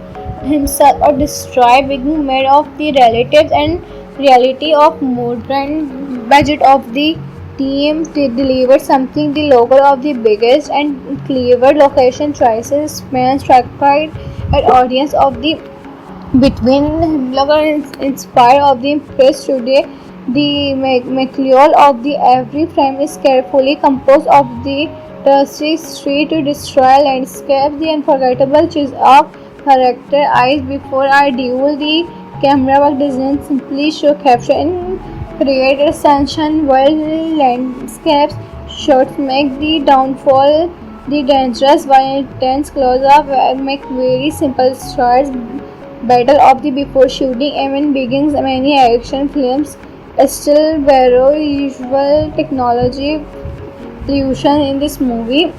Speaker 1: himself or destroy being made of the relatives and reality of modern budget of the team to deliver something the local of the biggest and clever location choices man struck by an audience of the between blogger inspired of the press today. The material of the every frame is carefully composed of the dusty street to destroy landscape. The unforgettable choice of character eyes before I duel. The camera work doesn't simply show capture and create a sunshine while landscapes shots make the downfall the dangerous while intense close-up make very simple shots battle of the before shooting even begins. Many action films still borrow usual technology illusion in this movie.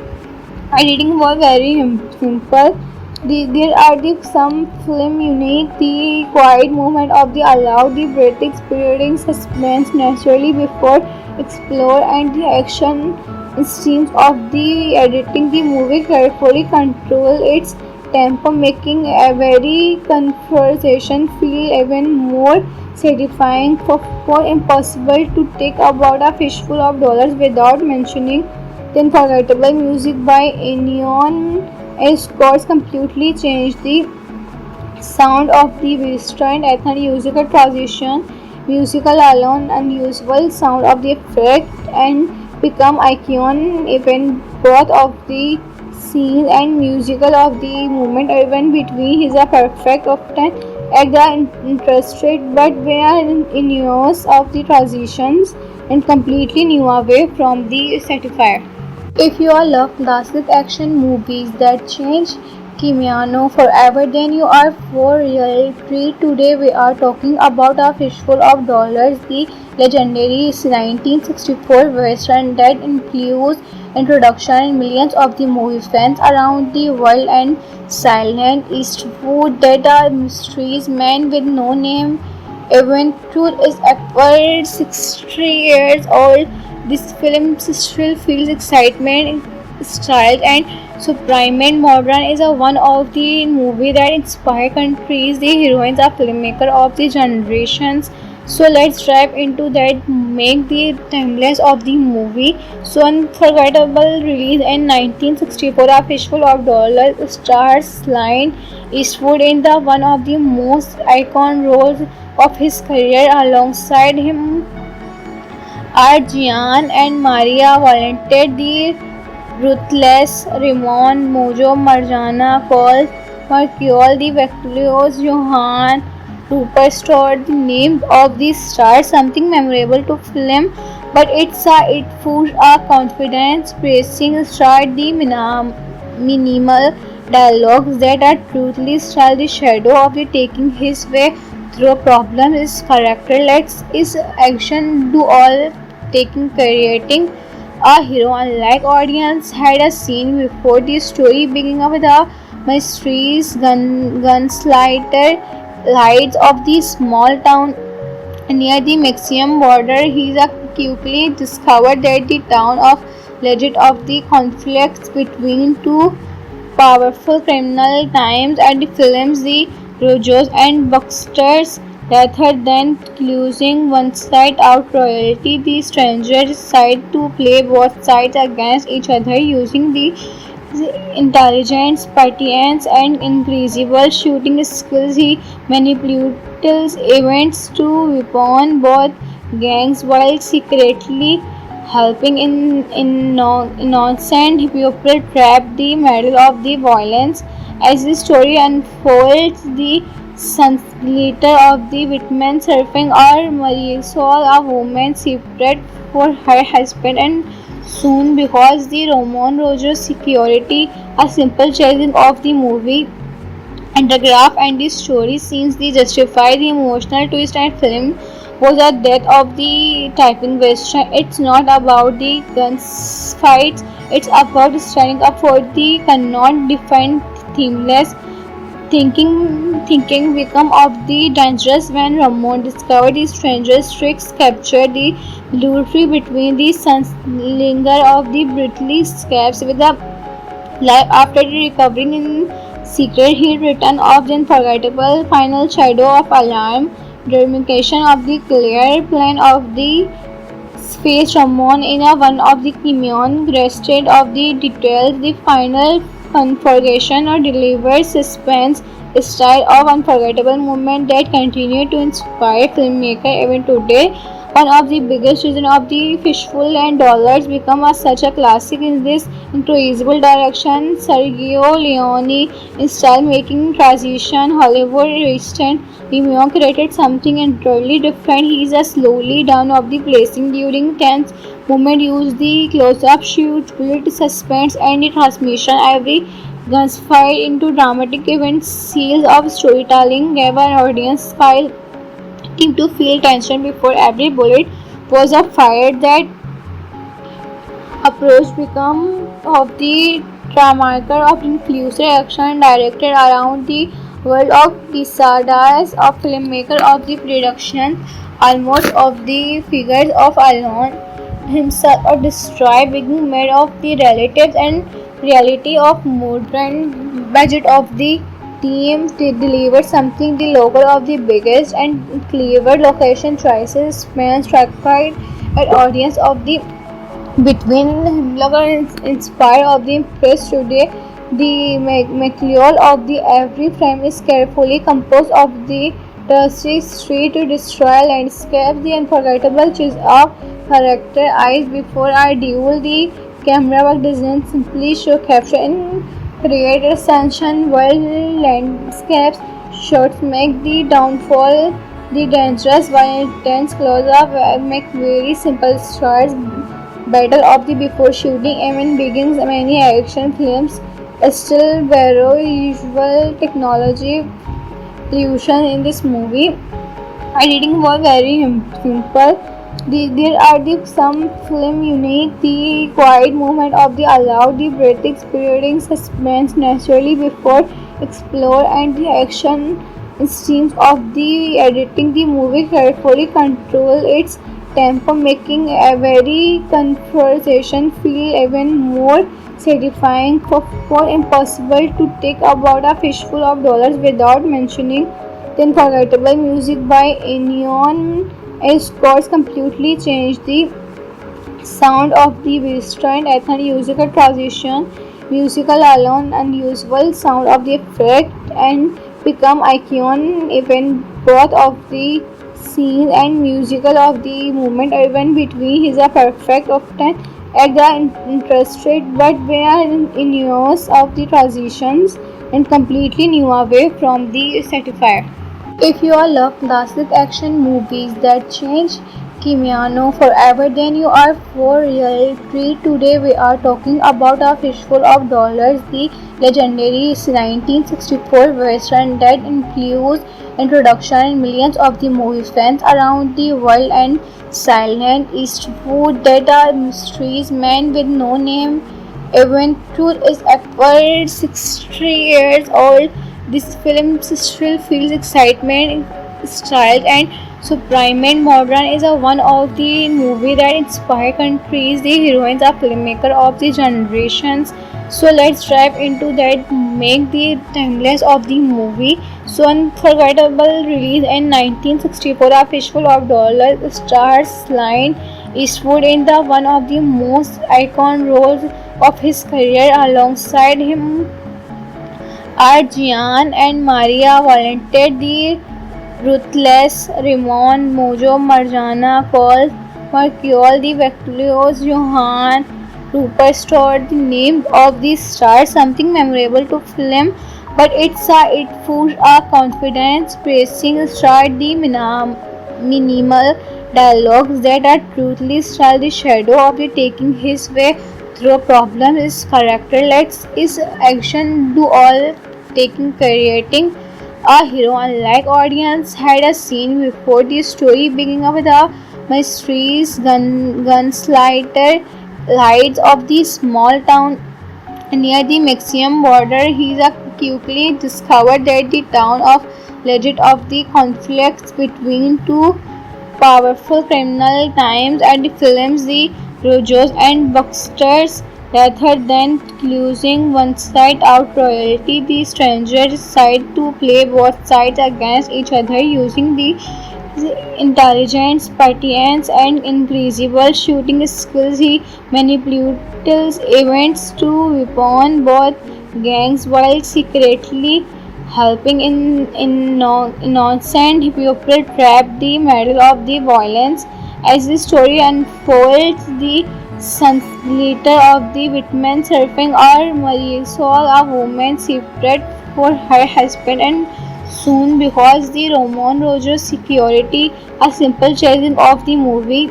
Speaker 1: Editing was very simple. There are some film unique. The quiet movement of the allowed the breathing experiencing suspense naturally before explore and the action scenes of the editing the movie carefully control its tempo, making every conversation feel even more satisfying. For impossible to take about a fistful of dollars without mentioning the unforgettable music by Ennio. Scores completely changed the sound of the restrained ethnic musical transition, musical alone, unusual sound of the effect, and become icon even both of the scene and musical of the movement even between is a perfect often at the interested but we are in years of the transitions and completely new away from the certifier. If you all love classic action movies that change Kimiano forever, then you are for real treat. Today we are talking about A Fistful of Dollars, the legendary 1964 western that includes introduction in millions of the movie fans around the world and silent Eastwood that are mysteries man with no name. Even truth is upward 60 years old. This film still feels excitement, style, and supreme. Modern is a one of the movie that inspire countries. The heroines are filmmaker of the generations. So let's dive into that. Make the timeless of the movie. So unforgettable release in 1964. A Fistful of Dollars stars Clint Eastwood in the one of the most iconic roles of his career. Alongside him are Gian and Maria Valente, the ruthless Ramon Mojo Marjana, Paul Marcial, the victorious Johan Superstore. The name of the star something memorable to film, but it fools a confidence praising star the minimal dialogues that are truly style the shadow of the taking his way through problem is character let's is action do all taking creating a hero unlike audience had a scene before the story beginning with a mysterious gunslinger lights of the small town near the Mexican border. He quickly discovered that the town of legend of the conflicts between two powerful criminal times and the films the Rojos and Bucksters rather than losing one side out royalty the stranger decide to play both sides against each other using the intelligence, patience and incredible shooting skills. He manipulates events to weapon both gangs while secretly helping innocent people trapped the middle of the violence. As the story unfolds, the glitter of the Whitman surfing or Marisol, a woman separate for her husband and soon because the Roman Rogers security, a simple chasing of the movie and the graph and the story scenes they justify the emotional twist and film was the death of the typing western. It's not about the guns fights, it's about standing up for the cannot define themeless thinking become of the dangerous when Ramon discovered the stranger's tricks captured the luridity between the sunslinger of the brutally escapes with the life after recovering in secret. He returned of the unforgettable final shadow of alarm, demarcation of the clear plan of the space Ramon in a one of the Kimeon rested of the details, the final conflagration or delivered suspense style of unforgettable moment that continue to inspire filmmaker even today. One of the biggest reasons of the Fistful and Dollars become such a classic in this incredible direction. Sergio Leone in style making transition Hollywood recent Remio created something entirely different. He is a slowly down of the placing during tense moment use the close-up shoot, build suspense and the transmission every gunfire into dramatic events, scenes of storytelling gave an audience file team to feel tension before every bullet was a fire. That approach become of the dramaker of influencer action directed around the world of Pisadas of filmmaker of the production almost of the figures of alone himself or destroy being made of the relatives and reality of modern budget of the team delivered something the local of the biggest and clever location choices man stratified an audience of the between Himlag and inspired of the impress today. The material of the every frame is carefully composed of the dusty street to destroy landscape. The unforgettable chase of character eyes before our duel. The camera work doesn't simply show capture and create a sunshine world landscapes. Shots make the downfall the dangerous while intense close-up make very simple shots battle of the before shooting even begins. Many action films still borrow usual technology illusion in this movie. Editing was very simple. There are some film unique. The quiet movement of the allowed the breathing creating suspense naturally before explore and the action scenes of the editing the movie carefully control its tempo making a very conversation feel even more satisfying for impossible to take about a fistful of dollars without mentioning the unforgettable music by Ennio scores completely changed the sound of the Western ethnic musical transition, musical alone unusual sound of the effect and become icon even both of the scene and musical of the movement even between is a perfect often at the interested but we are in years of the transitions and completely new away from the certifier. If you all love classic action movies that change Kimiano forever, then you are for real treat. Today we are talking about a fistful of dollars, the legendary 1964 western that includes introduction and millions of the movie fans around the world and silent Eastwood that are mysteries man with no name. Adventure is upward 60 years old. This film still feels excitement, style, and supreme. Modern is a one of the movie that inspire countries. The heroines are filmmaker of the generations. So let's dive into that. Make the timeless of the movie. So unforgettable release in 1964. A fistful of dollars stars Line Eastwood in the one of the most iconic roles of his career. Alongside him are Gian and Maria volunteered the ruthless Ramon Mojo Marjana Cole Mercure the Victorious Johan Rupert Stewart the name of the star something memorable to film but it fools our confidence praising star the minimal dialogues that are truthfully style the shadow of the taking his way through problem is character let's is action do all taking creating a hero unlike audience had a scene before the story beginning with the mysterious gunslinger lights of the small town near the Mexican border. He quickly discovered that the town of legend of the conflicts between two powerful criminal times and the films the Rojos and Bucksters rather than losing one side out royalty the stranger decide to play both sides against each other using the intelligence, patience and incredible shooting skills he manipulates events to weapon both gangs while secretly helping innocent people trap the middle of the violence. As the story unfolds, the leader of the Whitman surfing or Marisol, a woman separate for her husband and soon because the Roman Rogers security, a simple chasing of the movie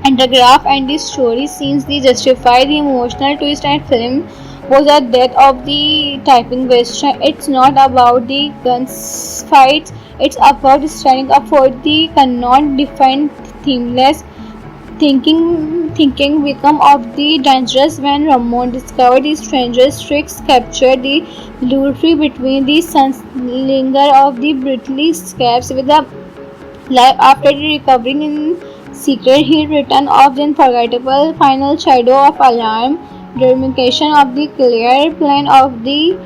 Speaker 1: and the graph and the story scenes they justify the emotional twist and film was the death of the typing western. It's not about the guns fights, it's about standing up for the cannot define themeless thinking become of the dangerous when Ramon discovered the stranger's tricks captured the luridity between the sunslinger of the brutally escapes with a life after recovering in secret he returned of the unforgettable final shadow of alarm demarcation of the clear plan of the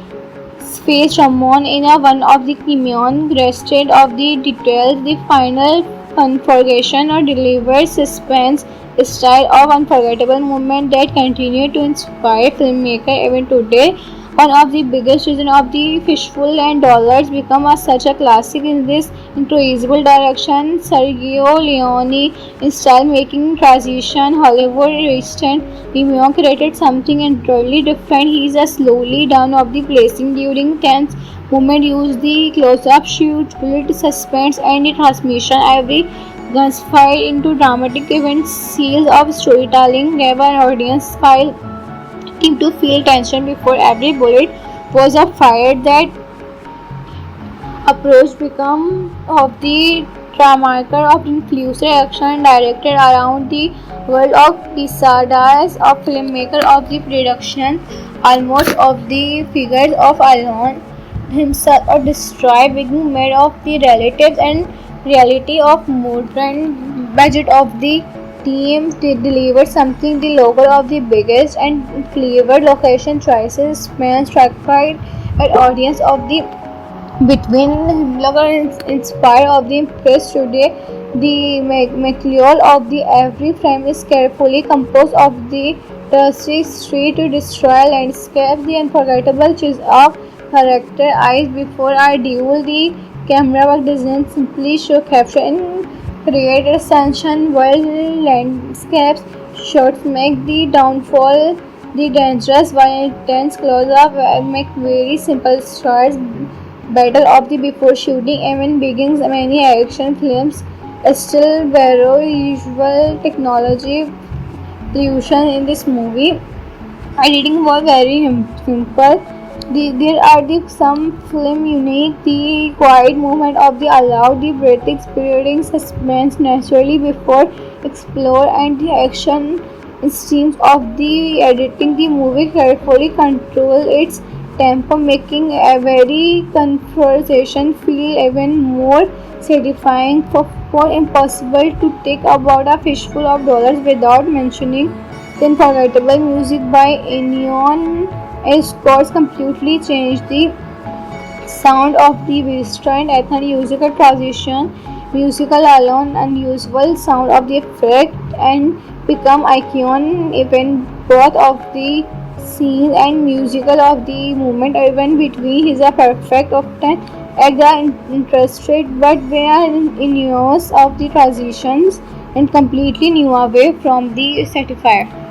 Speaker 1: space Ramon in one of the Kimeon rested of the details, the final configuration or delivered suspense style of unforgettable moment that continue to inspire filmmaker even today. One of the biggest reasons of the Fishful and Dollars become such a classic in this incredible direction. Sergio Leone in style making transition Hollywood recent Leone created something entirely different. He is a slowly down of the placing during tense moment, use the close-up shoot, build suspense and the transmission. Every gunfire into dramatic events, seals of storytelling, gave an audience file team to feel tension before every bullet was fired. That approach become of the marker of inclusive action directed around the world of Pisadas of filmmaker of the production almost of the figures of Alon himself or destroy being made of the relatives and reality of modern budget of the team to deliver something the logo of the biggest and clever location choices man stratified an audience of the between blogger inspired of the press today. The material of the every frame is carefully composed of the dusty street to destroy landscape. The unforgettable choice of character eyes before I duel. The camera work doesn't simply show capture and create a sunshine world landscapes. Shots make the downfall the dangerous while intense close-up make very simple shots battle of the before shooting even begins. Many action films still borrow usual technology illusion in this movie. Editing was very simple. There are some film unique. The quiet movement of the allowed the breathing spiriting suspense naturally before explore and the action scenes of the editing the movie carefully control its tempo, making every conversation feel even more satisfying. For impossible to take about a fishful of dollars without mentioning the unforgettable music by Ennio. A scores completely changed the sound of the Vista and ethnic musical transition, musical alone, unusual sound of the effect, and become icon even both of the scene and musical of the movement even between is a perfect often at the interested but we are in years of the transitions and completely new away from the certifier.